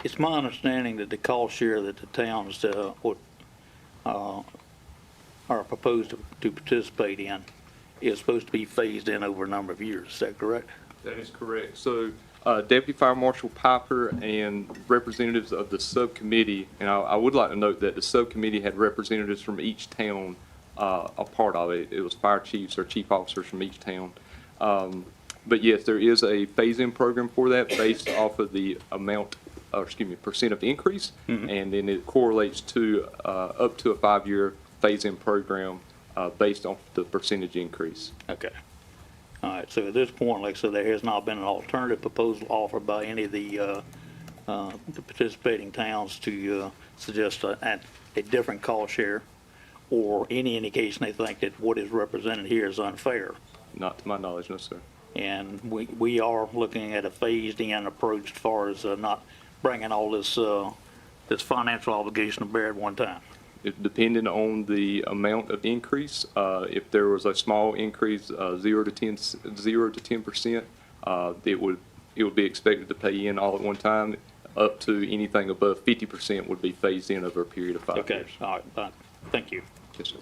It's my understanding that the cost share that the towns are proposed to participate in is supposed to be phased in over a number of years. Is that correct? That is correct. So Deputy Fire Marshal Piper and representatives of the subcommittee, and I would like to note that the subcommittee had representatives from each town a part of it. It was fire chiefs or chief officers from each town. But yes, there is a phase-in program for that based off of the percent of increase, and then it correlates to up to a 5-year phase-in program based on the percentage increase. Okay. All right, so at this point, like I said, there has not been an alternative proposal offered by any of the participating towns to suggest a different cost share, or any indication they think that what is represented here is unfair. Not to my knowledge, no, sir. And we are looking at a phased-in approach as far as not bringing all this financial obligation to bear at one time. Depending on the amount of increase, if there was a small increase, 0 to 10%, it would it would be expected to pay in all at one time, up to anything above 50% would be phased in over a period of 5 Okay, years. all right, fine. Thank you. Yes, sir.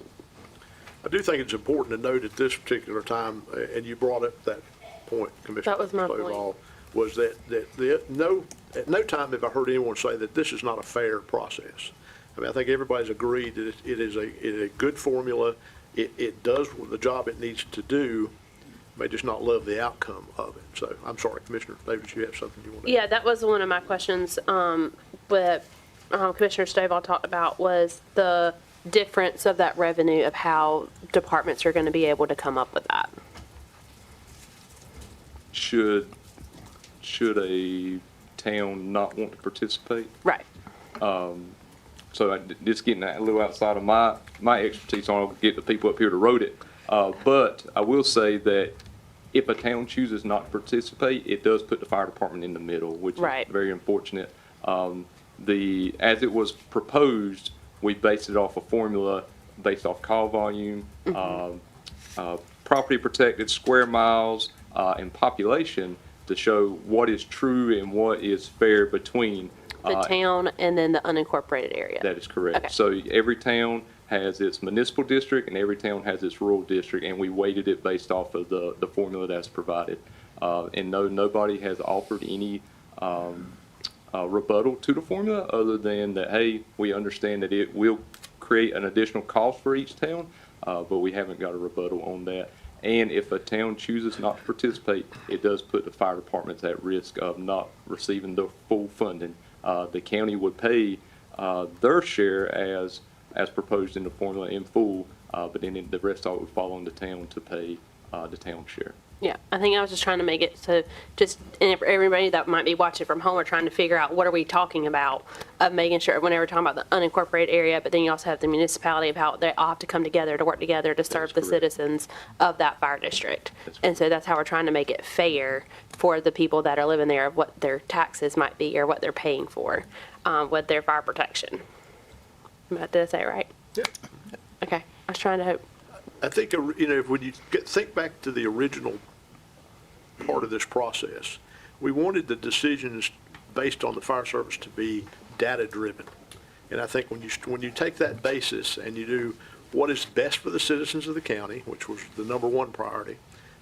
I do think it's important to note at this particular time, and you brought up that point, Commissioner That was my Stovall, was that at no time have I heard anyone say that this is not a fair process. I mean, I think everybody's agreed that it is a good formula. It does the job it needs to do, may just not love the outcome of it. So, I'm sorry, Commissioner Davis, you have something you want to add? Yeah, that was one of my questions, what Commissioner Stovall talked about was the difference of that revenue of how departments are going to be able to come up with that. Should a town not want to participate? Right. So just getting a little outside of my expertise, I don't get the people up here to wrote it. But I will say that if a town chooses not to participate, it does put the fire department in the middle, which Right. is very unfortunate. As it was proposed, we based it off a formula based off call volume, property protected, square miles, and population to show what is true and what is fair between The town and then the unincorporated area. that is correct. Okay. So every town has its municipal district and every town has its rural district, and we weighted it based off of the formula that's provided. And no, nobody has offered any rebuttal to the formula other than that, hey, we understand that it will create an additional cost for each town, but we haven't got a rebuttal on that. And if a town chooses not to participate, it does put the fire departments at risk of not receiving the full funding. The county would pay their share as proposed in the formula in full, but then the rest of it would fall on the town to pay the town share. Yeah, I think I was just trying to make it so just, and for everybody that might be watching from home or trying to figure out what are we talking about, of making sure, whenever we're talking about the unincorporated area, but then you also have the municipality of how they all have to come together to work together to serve the correct. citizens of that fire district. That's And so that's how we're trying to make it fair for the people that are living there, of what their taxes might be or what they're paying for with their fire protection. Did I say it right? Yeah. Okay, I was trying to hope. I think, when you think back to the original part of this process, we wanted the decisions based on the fire service to be data-driven. And I think when you take that basis and you do what is best for the citizens of the county, which was the number one priority,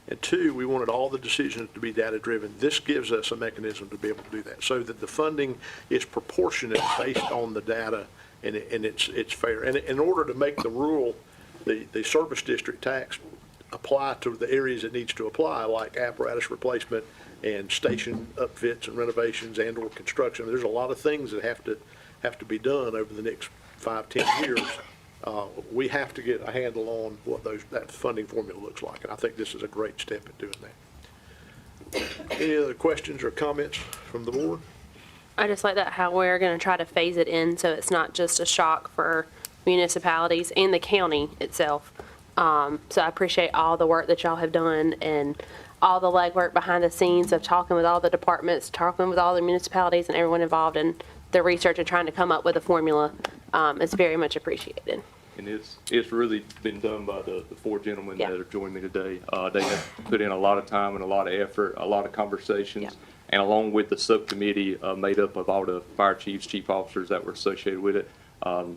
and two, we wanted all the decisions to be data-driven, this gives us a mechanism to be able to do that, so that the funding is proportionate based on the data, and it's fair. And in order to make the rural, the service district tax apply to the areas it needs to apply, like apparatus replacement and station upfits and renovations and or construction. There's a lot of things that have to be done over the next 5-10 years. We have to get a handle on what that funding formula looks like, and I think this is a great step in doing that. Any other questions or comments from the board? I just like that how we're going to try to phase it in so it's not just a shock for municipalities and the county itself. So I appreciate all the work that y'all have done and all the legwork behind the scenes of talking with all the departments, talking with all the municipalities and everyone involved in the research and trying to come up with a formula. It's very much appreciated. And it's really been done by the four gentlemen Yeah. that have joined me today. They have put in a lot of time and a lot of effort, a lot of conversations. Yeah. And along with the subcommittee made up of all the fire chiefs, chief officers that were associated with it,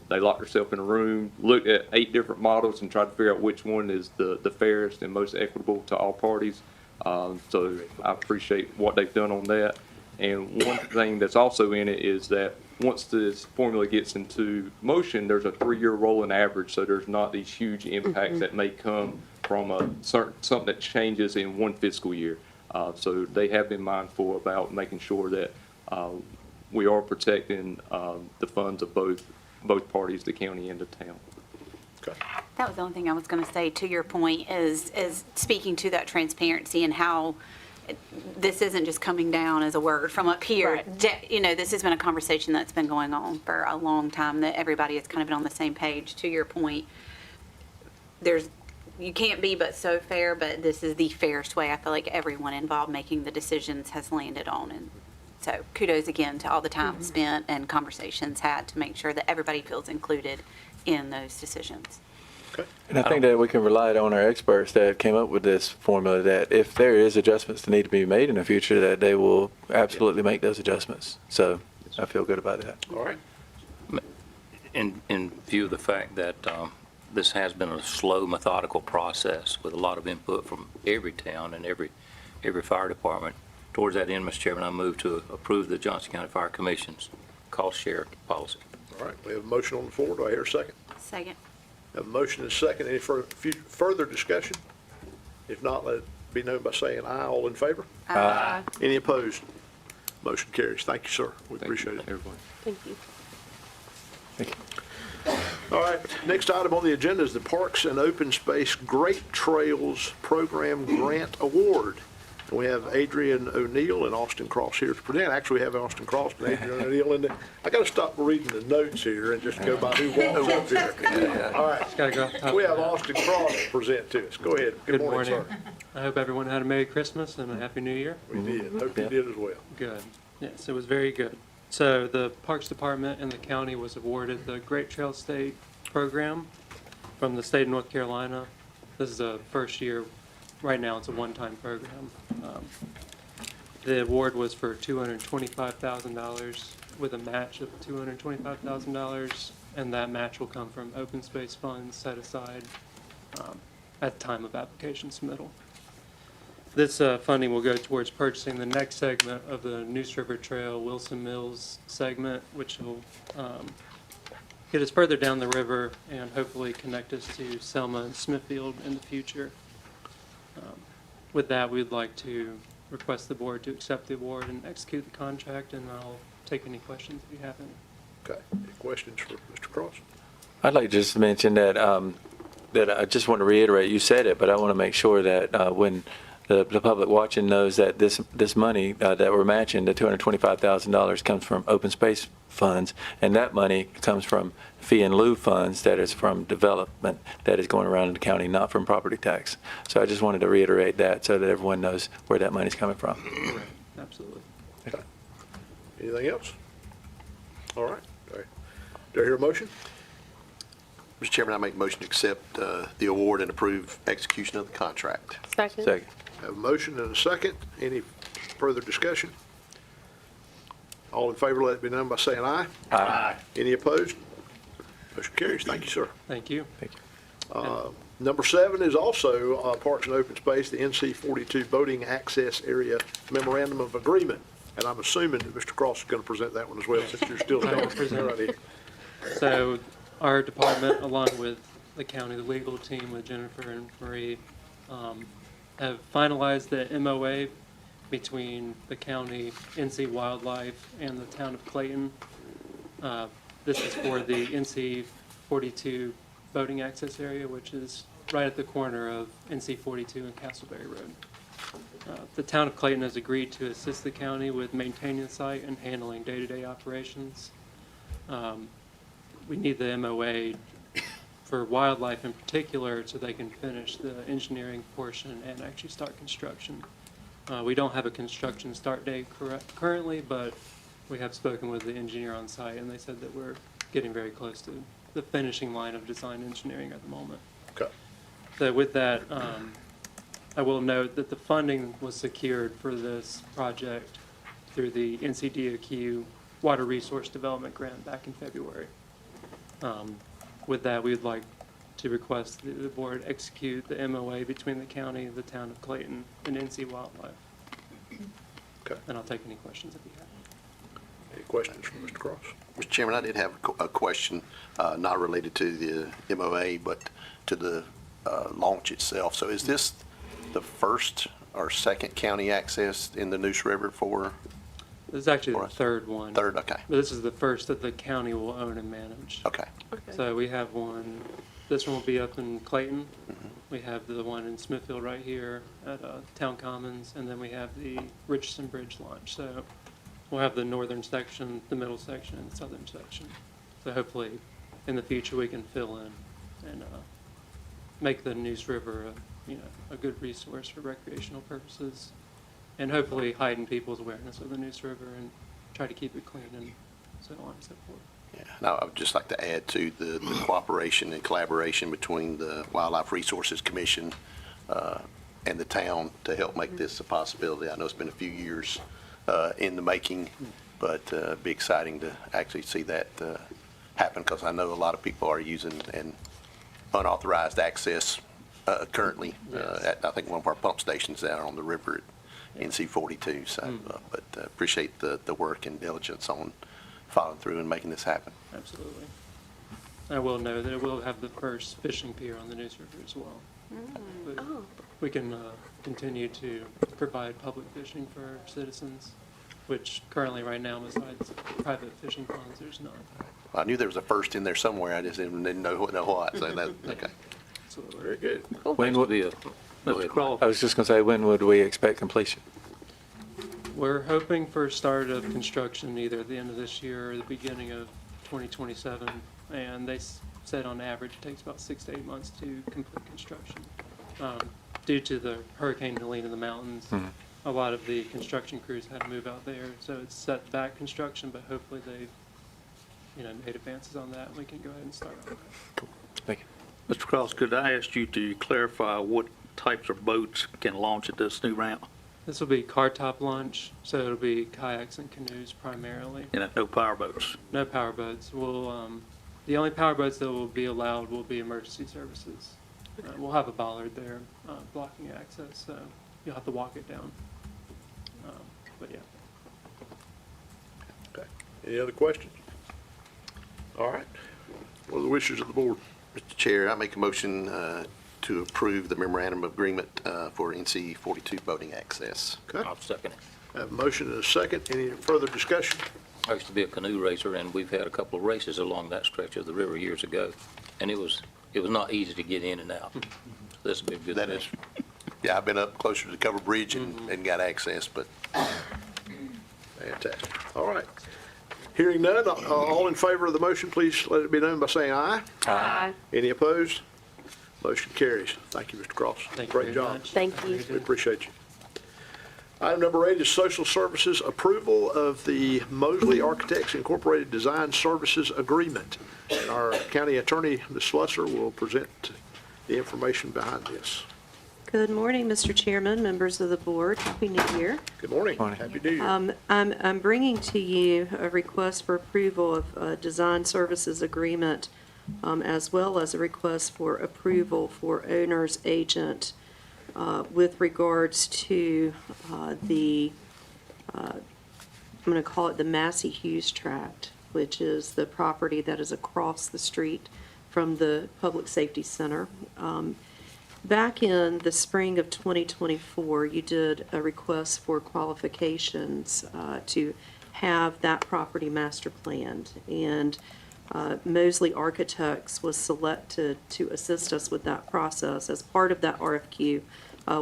they locked themselves in a room, looked at 8 different models and tried to figure out which one is the fairest and most equitable to all parties. So I appreciate what they've done on that. And one thing that's also in it is that once this formula gets into motion, there's a 3-year rolling average, so there's not these huge impacts that may come from something that changes in one fiscal year. So they have been mindful about making sure that we are protecting the funds of both parties, the county and the town. Okay. That was the only thing I was going to say, to your point, is speaking to that transparency and how this isn't just coming down as a word from up here. Right. This has been a conversation that's been going on for a long time, that everybody has kind of been on the same page. To your point, you can't be but so fair, but this is the fairest way I feel like everyone involved making the decisions has landed on. And so kudos again to all the time spent and conversations had to make sure that everybody feels included in those decisions. Okay. And I think that we can rely on our experts that came up with this formula, that if there is adjustments that need to be made in the future, that they will absolutely make those adjustments. So I feel good about that. All right. In view of the fact that this has been a slow, methodical process with a lot of input from every town and every fire department, towards that end, Mr. Chairman, I move to approve the Johnston County Fire Commission's cost share policy. All right, we have a motion on the floor. Do I hear a second? Second. Have a motion and a second. Any further discussion? If not, let it be known by saying aye. All in favor? Aye. Any opposed? Motion carries. Thank you, sir. We appreciate it. Everyone. Thank you. Thank you. All right, next item on the agenda is the Parks and Open Space Great Trails Program Grant Award. And we have Adrian O'Neill and Austin Cross here to present. Actually, we have Austin Cross and Adrian O'Neill in there. I got to stop reading the notes here and just go by who walks up here. All right, we have Austin Cross to present to us. Go ahead. Good morning, sir. I hope everyone had a Merry Christmas and a Happy New Year. We did. Hope you did as well. Good. Yes, it was very good. So the Parks Department and the county was awarded the Great Trail State Program from the state of North Carolina. This is the first year. Right now, it's a one-time program. The award was for $225,000 with a match of $225,000, and that match will come from open space funds set aside at the time of application submittal. This funding will go towards purchasing the next segment of the Neuse River Trail Wilson Mills segment, which will get us further down the river and hopefully connect us to Selma and Smithfield in the future. With that, we'd like to request the board to accept the award and execute the contract, and I'll take any questions if you have any. Okay. Any questions for Mr. Cross? I'd like to just mention that, that I just want to reiterate, you said it, but I want to make sure that when the public watching knows that this money that we're matching, the $225,000, comes from open space funds, and that money comes from fee and lieu funds that is from development that is going around in the county, not from property tax. So I just wanted to reiterate that so that everyone knows where that money's coming from. Correct. Absolutely. Okay. Anything else? All right. Do I hear a motion? Mr. Chairman, I make a motion to accept the award and approve execution of the contract. Second. Second. Have a motion and a second. Any further discussion? All in favor, let it be known by saying aye. Aye. Any opposed? Motion carries. Thank you, sir. Thank you. Thank you. Number 7 is also Parks and Open Space, the NC 42 Boating Access Area Memorandum of Agreement. And I'm assuming that Mr. Cross is going to present that one as well, since you're still I will standing present right here. So our department, along with the county, the legal team with Jennifer and Marie, have finalized the MOA between the county, NC Wildlife, and the town of Clayton. This is for the NC 42 boating access area, which is right at the corner of NC 42 and Castleberry Road. The town of Clayton has agreed to assist the county with maintaining the site and handling day-to-day operations. We need the MOA for wildlife in particular so they can finish the engineering portion and actually start construction. We don't have a construction start date currently, but we have spoken with the engineer on site, and they said that we're getting very close to the finishing line of design engineering at the moment. Okay. So with that, I will note that the funding was secured for this project through the NCDOQ Water Resource Development Grant back in February. With that, we would like to request that the board execute the MOA between the county, the town of Clayton, and NC Wildlife. Okay. And I'll take any questions if you have. Any questions from Mr. Cross? Mr. Chairman, I did have a question, not related to the MOA, but to the launch itself. So is this the first or second county access in the Neuse River for? This is actually the third one. Third, okay. But this is the first that the county will own and manage. Okay. So we have one, this one will be up in Clayton. We have the one in Smithfield right here at Town Commons, and then we have the Richardson Bridge launch. So we'll have the northern section, the middle section, and the southern section. So hopefully in the future we can fill in and make the Neuse River a good resource for recreational purposes, and hopefully heighten people's awareness of the Neuse River and try to keep it clean and so on and so forth. Yeah, and I would just like to add to the cooperation and collaboration between the Wildlife Resources Commission and the town to help make this a possibility. I know it's been a few years in the making, but it'd be exciting to actually see that happen, because I know a lot of people are using an unauthorized access currently at, I think, one of our pump stations down on the river at NC 42. So, but appreciate the work and diligence on following through and making this happen. Absolutely. I will know that it will have the first fishing pier on the News River as well. But Oh. we can continue to provide public fishing for our citizens, which currently right now, besides private fishing ponds, there's none. I knew there was a first in there somewhere. I just didn't know what. So that, okay. Absolutely. Very good. When would be a, go Mr. ahead. Cross, I was just going to say, when would we expect completion? We're hoping for start of construction either at the end of this year or the beginning of 2027. And they said on average it takes about 6 to 8 months to complete construction. Due to the Hurricane Helene in the mountains, a lot of the construction crews had to move out there. So it's set back construction, but hopefully they've made advances on that, and we can go ahead and start on that. Thank you. Mr. Cross, could I ask you to clarify what types of boats can launch at this new ramp? This will be car top launch, so it'll be kayaks and canoes primarily. And no power boats? No power boats. The only power boats that will be allowed will be emergency services. We'll have a bollard there blocking access, so you'll have to walk it down. But yeah. Okay. Any other questions? All right. What are the wishes of the board? Mr. Chair, I make a motion to approve the memorandum of agreement for NC 42 boating access. Okay. I'll second it. I have a motion and a second. Any further discussion? I used to be a canoe racer, and we've had a couple of races along that stretch of the river years ago, and it was not easy to get in and out. This will be a good That thing. is, yeah, I've been up closer to the covered bridge and got access, but Fantastic. All right. Hearing none, all in favor of the motion, please let it be known by saying aye. Aye. Any opposed? Motion carries. Thank you, Mr. Cross. Thank you Great very job. much. Thank you. We appreciate you. Item number 8 is Social Services approval of the Mosley Architects Incorporated Design Services Agreement. And our county attorney, Ms. Slusser, will present the information behind this. Good morning, Mr. Chairman, members of the board. Happy New Year. Good morning. Morning. Happy New Year. I'm bringing to you a request for approval of a design services agreement, as well as a request for approval for owner's agent with regards to I'm going to call it the Massey Hughes Tract, which is the property that is across the street from the Public Safety Center. Back in the spring of 2024, you did a request for qualifications to have that property master planned. And Mosley Architects was selected to assist us with that process. As part of that RFQ,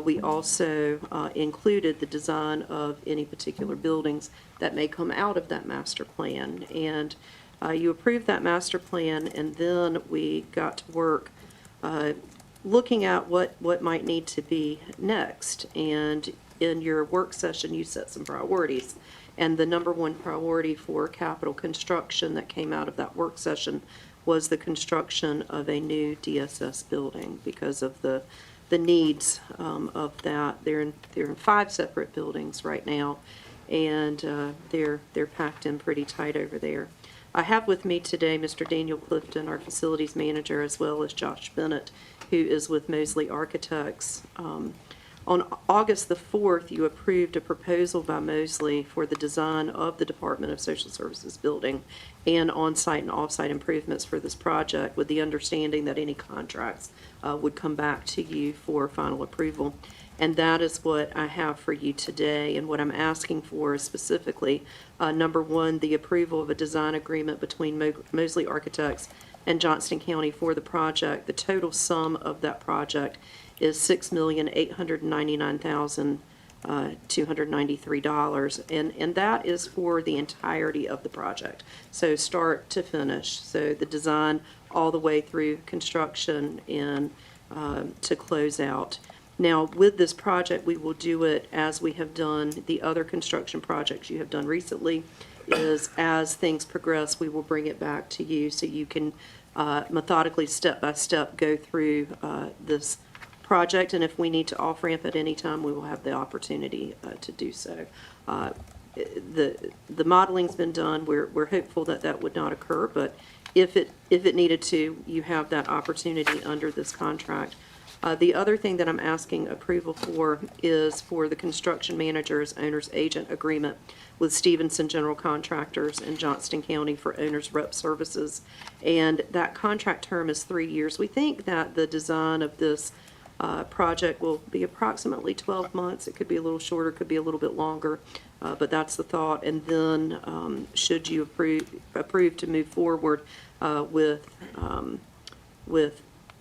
we also included the design of any particular buildings that may come out of that master plan. And you approved that master plan, and then we got to work looking at what might need to be next. And in your work session, you set some priorities. And the number one priority for capital construction that came out of that work session was the construction of a new DSS building because of the needs of that. They're in 5 separate buildings right now, and they're packed in pretty tight over there. I have with me today Mr. Daniel Clifton, our facilities manager, as well as Josh Bennett, who is with Mosley Architects. On August the 4th, you approved a proposal by Mosley for the design of the Department of Social Services building and on-site and off-site improvements for this project, with the understanding that any contracts would come back to you for final approval. And that is what I have for you today. And what I'm asking for is specifically, number 1, the approval of a design agreement between Mosley Architects and Johnston County for the project. The total sum of that project is $6,899,293, and that is for the entirety of the project, so start to finish. So the design all the way through construction and to close out. Now, with this project, we will do it as we have done the other construction projects you have done recently, is as things progress, we will bring it back to you so you can methodically, step by step, go through this project. And if we need to off-ramp at any time, we will have the opportunity to do so. The modeling's been done. We're hopeful that that would not occur, but if it needed to, you have that opportunity under this contract. The other thing that I'm asking approval for is for the construction manager's owner's agent agreement with Stevenson General Contractors in Johnston County for owner's rep services. And that contract term is 3 years. We think that the design of this project will be approximately 12 months. It could be a little shorter, could be a little bit longer, but that's the thought. And then should you approve to move forward with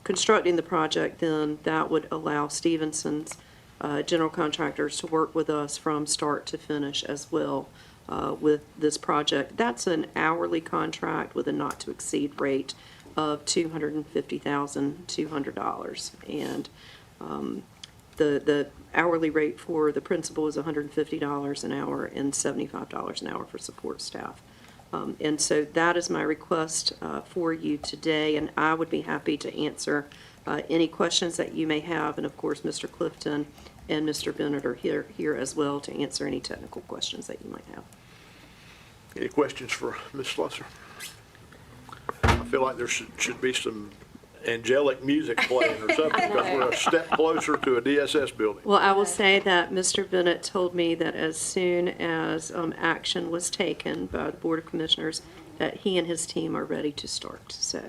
constructing the project, then that would allow Stevenson's general contractors to work with us from start to finish as well with this project. That's an hourly contract with a not-to-exceed rate of $250,200. And the hourly rate for the principal is $150 an hour and $75 an hour for support staff. And so that is my request for you today, and I would be happy to answer any questions that you may have. And of course, Mr. Clifton and Mr. Bennett are here as well to answer any technical questions that you might have. Any questions for Ms. Slusser? I feel like there should be some angelic music playing or something, because we're a step closer to a DSS building. Well, I will say that Mr. Bennett told me that as soon as action was taken by the Board of Commissioners, that he and his team are ready to start. So,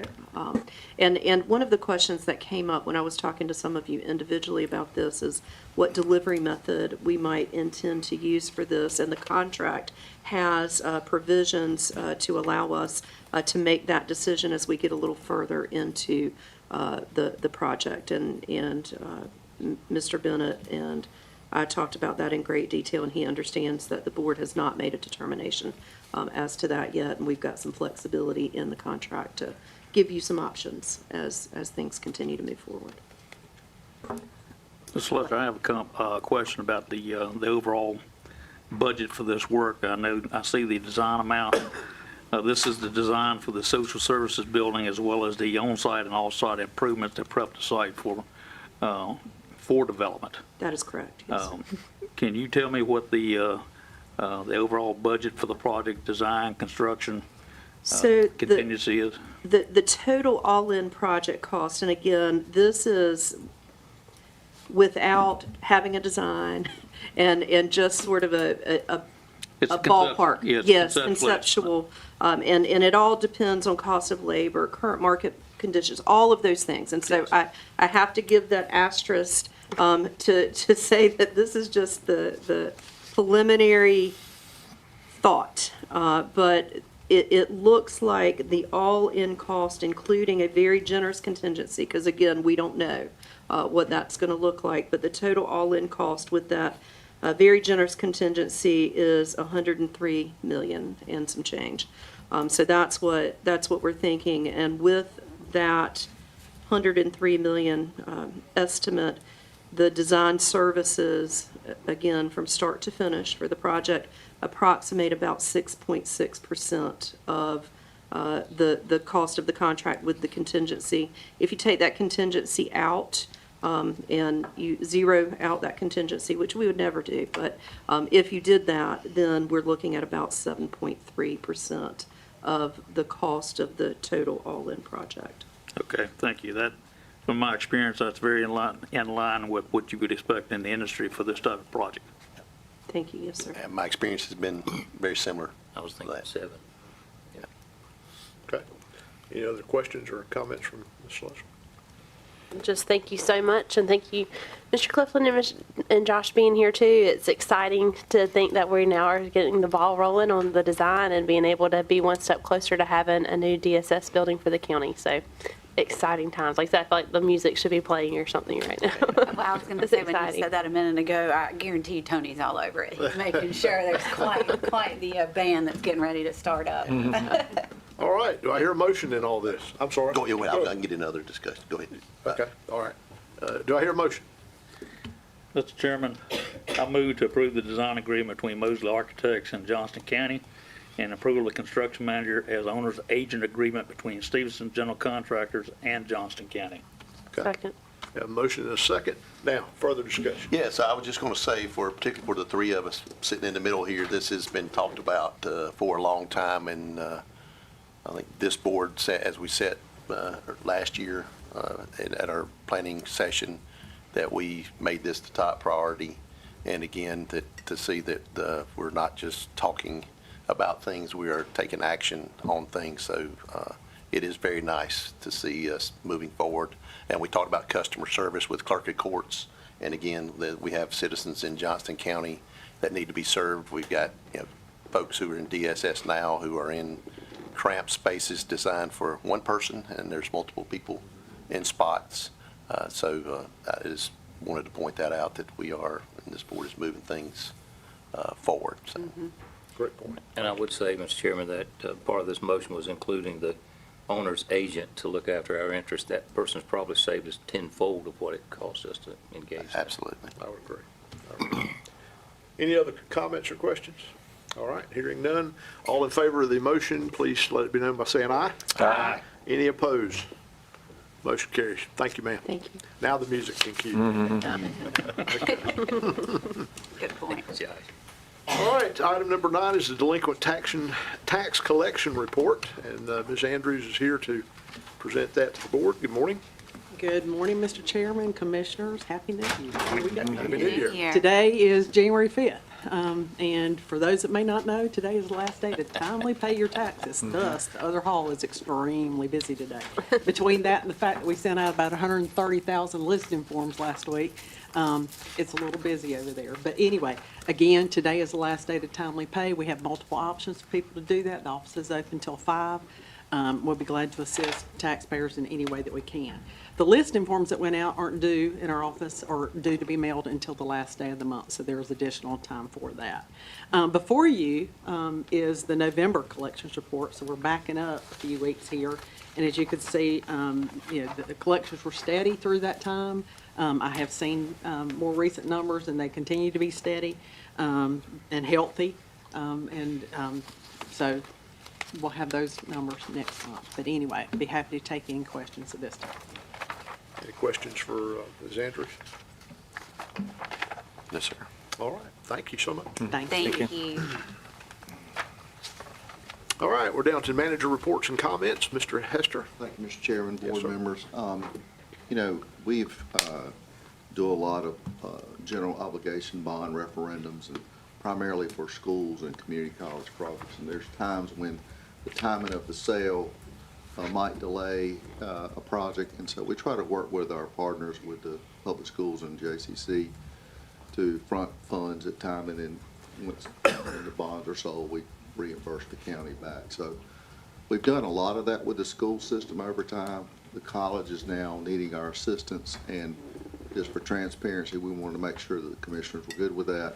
and one of the questions that came up when I was talking to some of you individually about this is what delivery method we might intend to use for this, and the contract has provisions to allow us to make that decision as we get a little further into the project. And Mr. Bennett and I talked about that in great detail, and he understands that the board has not made a determination as to that yet, and we've got some flexibility in the contract to give you some options as things continue to move forward. Ms. Slusser, I have a question about the overall budget for this work. I see the design amount. This is the design for the social services building, as well as the on-site and off-site improvements that prep the site for development. That is correct, yes. Can you tell me what the overall budget for the project, design, construction, contingency is? The total all-in project cost, and again, this is without having a design and just sort of a ballpark. Yes, conceptual. And it all depends on cost of labor, current market conditions, all of those things. And so I have to give that asterisk to say that this is just the preliminary thought. But it looks like the all-in cost, including a very generous contingency, because again, we don't know what that's going to look like, but the total all-in cost with that very generous contingency is $103 million and some change. So that's what we're thinking, and with that $103 million estimate, the design services, again, from start to finish for the project, approximate about 6.6% of the cost of the contract with the contingency. If you take that contingency out, and you zero out that contingency, which we would never do, but if you did that, then we're looking at about 7.3% of the cost of the total all-in project. Okay, thank you. That, from my experience, that's very in line with what you would expect in the industry for this type of project. Thank you, yes, sir. And my experience has been very similar. I was thinking 7. Okay. Any other questions or comments from Ms. Slusser? Just thank you so much, and thank you, Mr. Clifton and Josh being here too. It's exciting to think that we now are getting the ball rolling on the design and being able to be one step closer to having a new DSS building for the county. So exciting times. Like that, I feel like the music should be playing or something right now. Well, I was going to say, when you said that a minute ago, I guarantee you Tony's all over it. He's making sure there's quite the band that's getting ready to start up. All right, do I hear a motion in all this? I'm sorry. Go ahead, I can get another discussion. Go ahead. Okay, all right. Do I hear a motion? Mr. Chairman, I move to approve the design agreement between Mosley Architects and Johnston County and approval of construction manager as owner's agent agreement between Stevenson General Contractors and Johnston County. Second. Have a motion and a second. Now, further discussion. Yes, I was just going to say, particularly for the three of us sitting in the middle here, this has been talked about for a long time, and I think this board, as we set last year at our planning session, that we made this the top priority. And again, to see that we're not just talking about things, we are taking action on things. So it is very nice to see us moving forward. And we talked about customer service with clerk of courts. And again, we have citizens in Johnston County that need to be served. We've got folks who are in DSS now who are in cramped spaces designed for one person, and there's multiple people in spots. So I just wanted to point that out, that we are, and this board is moving things forward. So. Great point. And I would say, Mr. Chairman, that part of this motion was including the owner's agent to look after our interests. That person's probably saved us tenfold of what it cost us to engage. Absolutely. I would agree. Any other comments or questions? All right, hearing none. All in favor of the motion, please let it be known by saying aye. Aye. Any opposed? Motion carries. Thank you, ma'am. Thank you. Now the music can cue. Good point. All right, item number 9 is the delinquent tax collection report, and Ms. Andrews is here to present that to the board. Good morning. Good morning, Mr. Chairman, Commissioners. Happy New Year. Happy New Year. Today is January 5th, and for those that may not know, today is the last day to timely pay your taxes. Thus, the other hall is extremely busy today. Between that and the fact that we sent out about 130,000 listing forms last week, it's a little busy over there. But anyway, again, today is the last day to timely pay. We have multiple options for people to do that. The office is open until 5. We'll be glad to assist taxpayers in any way that we can. The listing forms that went out aren't due in our office or due to be mailed until the last day of the month, so there's additional time for that. Before you is the November collections report, so we're backing up a few weeks here. And as you can see, the collections were steady through that time. I have seen more recent numbers, and they continue to be steady and healthy. So we'll have those numbers next month. But anyway, I'd be happy to take any questions at this time. Any questions for Ms. Andrews? No, sir. All right, thank you so much. Thank you. All right, we're down to manager reports and comments. Mr. Hester? Thank you, Mr. Chairman, board sir. members. We've do a lot of general obligation bond referendums, and primarily for schools and community college projects. And there's times when the timing of the sale might delay a project, and so we try to work with our partners with the public schools and JCC to front funds at time, and then once the bonds are sold, we reimburse the county back. So we've done a lot of that with the school system over time. The college is now needing our assistance, and just for transparency, we wanted to make sure that the commissioners were good with that.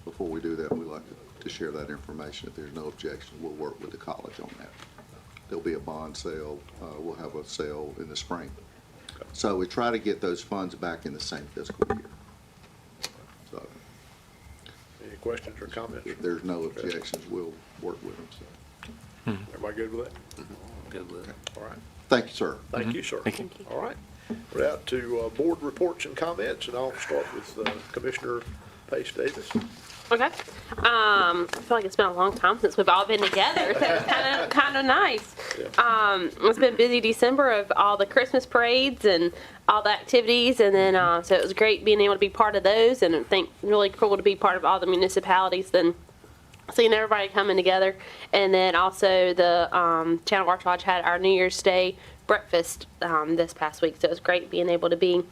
Before we do that, we like to share that information. If there's no objection, we'll work with the college on that. There'll be a bond sale. We'll have a sale in the spring. So we try to get those funds back in the same fiscal year. So Any questions or comments? if there's no objections, we'll work with them. So. Everybody good with that? Good with it. All right. Thank you, sir. Thank you, sir. Thank you. All right. We're out to board reports and comments, and I'll start with Commissioner Pace Davis. Okay. I feel like it's been a long time since we've all been together, so it's kind of nice. It's been a busy December of all the Christmas parades and all the activities, and then so it was great being able to be part of those, and I think really cool to be part of all the municipalities and seeing everybody coming together. And then also the Town of Arch Lodge had our New Year's Day breakfast this past week, so it was great being able to be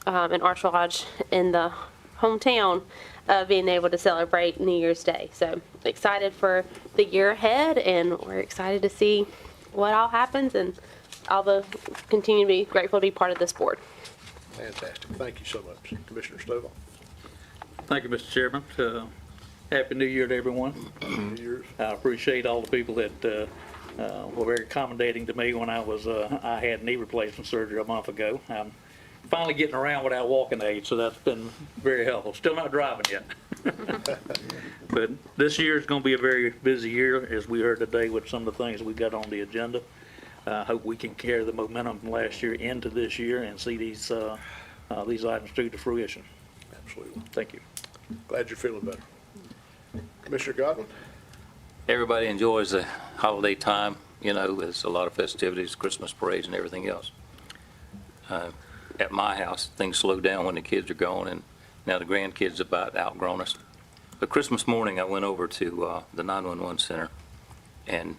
in Arch Lodge in the hometown of being able to celebrate New Year's Day. So excited for the year ahead, and we're excited to see what all happens, and continue to be grateful to be part of this board. Fantastic. Thank you so much. Commissioner Stovall. Thank you, Mr. Chairman. Happy New Year to everyone. I appreciate all the people that were very accommodating to me when I had knee replacement surgery a month ago. I'm finally getting around without walking aids, so that's been very helpful. Still not driving yet. But this year is going to be a very busy year, as we heard today with some of the things we got on the agenda. I hope we can carry the momentum from last year into this year and see these items through to fruition. Absolutely. Thank you. Glad you're feeling better. Commissioner Godwin? Everybody enjoys the holiday time, you know, there's a lot of festivities, Christmas parades and everything else. At my house, things slow down when the kids are gone, and now the grandkids about outgrown us. But Christmas morning, I went over to the 911 center and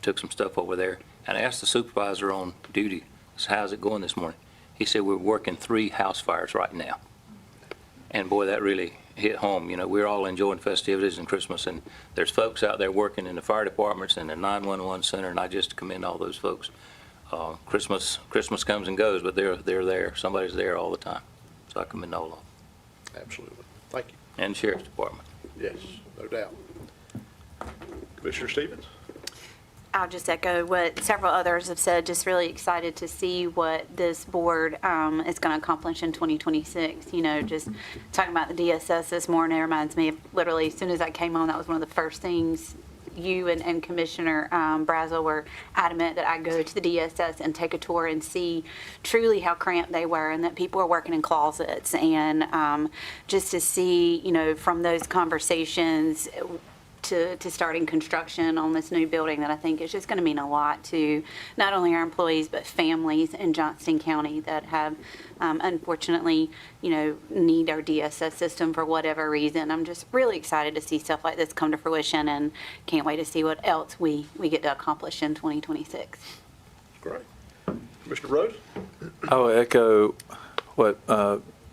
took some stuff over there, and I asked the supervisor on duty, how's it going this morning? He said, we're working 3 house fires right now. And boy, that really hit home. You know, we're all enjoying festivities and Christmas, and there's folks out there working in the fire departments and the 911 center, and I just commend all those folks. Christmas comes and goes, but they're there. Somebody's there all the time. So I commend all of them. Absolutely. Thank you. And the sheriff's department. Yes, no doubt. Commissioner Stevens? I'll just echo what several others have said, just really excited to see what this board is going to accomplish in 2026. You know, just talking about the DSS this morning, it reminds me of literally as soon as I came on, that was one of the first things you and Commissioner Brazel were adamant that I go to the DSS and take a tour and see truly how cramped they were and that people are working in closets. And just to see, you know, from those conversations to starting construction on this new building, that I think is just going to mean a lot to not only our employees but families in Johnston County that have unfortunately, you know, need our DSS system for whatever reason. I'm just really excited to see stuff like this come to fruition and can't wait to see what else we get to accomplish in 2026. Great. Commissioner Rose? I will echo what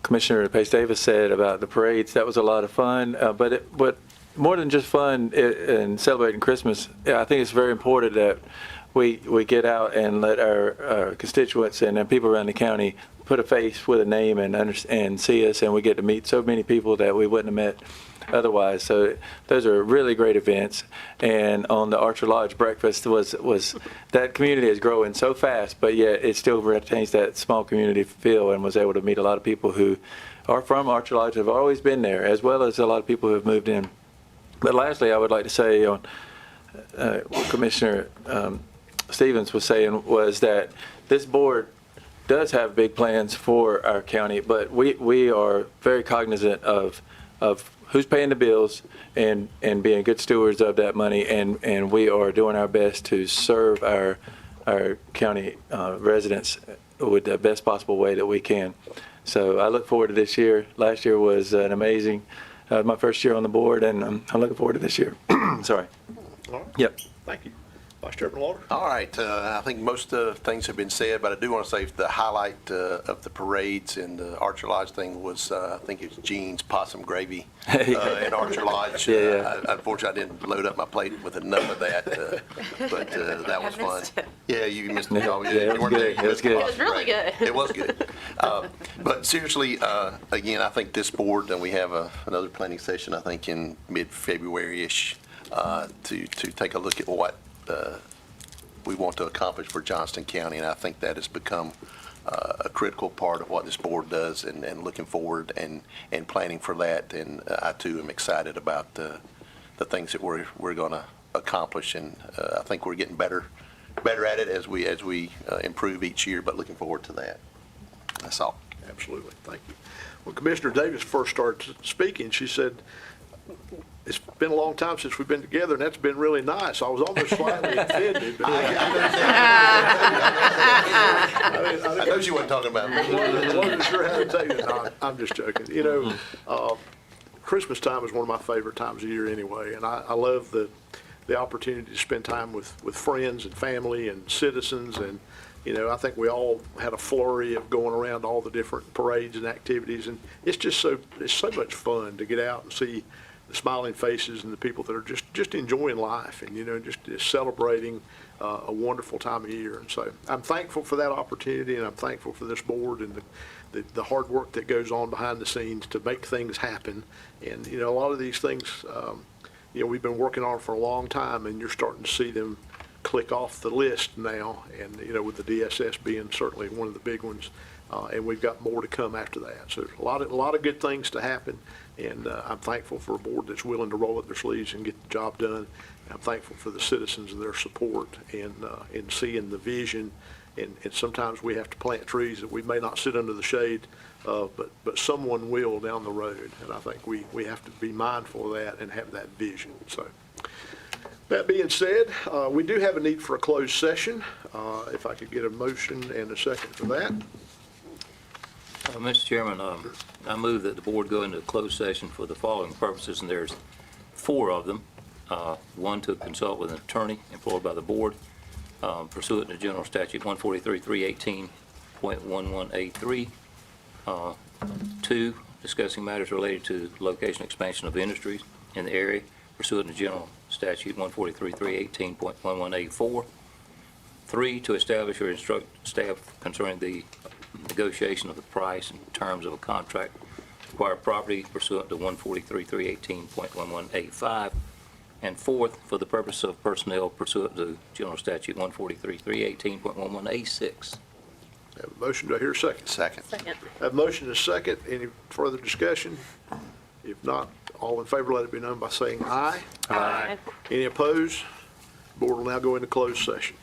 Commissioner Pace Davis said about the parades. That was a lot of fun, but more than just fun and celebrating Christmas, I think it's very important that we get out and let our constituents and people around the county put a face with a name and see us, and we get to meet so many people that we wouldn't have met otherwise. So those are really great events. And on the Archer Lodge breakfast was that community is growing so fast, but yet it still retains that small community feel, and was able to meet a lot of people who are from Archer Lodge, have always been there, as well as a lot of people who have moved in. But lastly, I would like to say on what Commissioner Stevens was saying was that this board does have big plans for our county, but we are very cognizant of who's paying the bills and being good stewards of that money, and we are doing our best to serve our county residents with the best possible way that we can. So I look forward to this year. Last year was an amazing, my first year on the board, and I'm looking forward to this year. Sorry. All right. Yep. Thank you. Vice Chairman Lauder? All right, I think most things have been said, but I do want to say the highlight of the parades and the Archer Lodge thing was, I think it was Gene's possum gravy at Archer Lodge. Yeah. Unfortunately, I didn't load up my plate with enough of that, but that was fun. Yeah, you missed it. Oh, Yeah, it was good. It was good. It was really good. It was good. But seriously, again, I think this board, and we have another planning session, I think, in mid-February-ish to take a look at what we want to accomplish for Johnston County, and I think that has become a critical part of what this board does, and looking forward and planning for that. And I too am excited about the things that we're going to accomplish, and I think we're getting better at it as we improve each year. But looking forward to that. That's all. Absolutely. Thank you. When Commissioner Davis first started speaking, she said, it's been a long time since we've been together, and that's been really nice. I was almost slightly offended. But I know she wasn't talking about me. I wasn't sure how to take it. No, I'm just joking. You know, Christmas time is one of my favorite times of year anyway, and I love the opportunity to spend time with friends and family and citizens. And you know, I think we all had a flurry of going around all the different parades and activities, and it's so much fun to get out and see the smiling faces and the people that are just enjoying life, and you know, just celebrating a wonderful time of year. And so I'm thankful for that opportunity, and I'm thankful for this board and the hard work that goes on behind the scenes to make things happen. And you know, a lot of these things, you know, we've been working on for a long time, and you're starting to see them click off the list now. And you know, with the DSS being certainly one of the big ones, and we've got more to come after that. So there's a lot of good things to happen, and I'm thankful for a board that's willing to roll up their sleeves and get the job done. I'm thankful for the citizens and their support in seeing the vision. And sometimes we have to plant trees that we may not sit under the shade of, but someone will down the road. And I think we have to be mindful of that and have that vision. So that being said, we do have a need for a closed session. If I could get a motion and a second for that. Mr. Chairman, I move that the board go into closed session for the following purposes, and there's 4 of them. One, to consult with an attorney employed by the board pursuant to General Statute 143-318.11A3. 2, discussing matters related to location expansion of industries in the area pursuant to General Statute 143-318.11A4. 3, to establish or instruct staff concerning the negotiation of the price and terms of a contract to acquire property pursuant to 143-318.11A5. And 4th, for the purpose of personnel pursuant to General Statute 143-318.11A6. Have a motion, do I hear a second? Second. Second. Have a motion and a second. Any further discussion? If not, all in favor, let it be known by saying aye. Aye. Any opposed? Board will now go into closed session.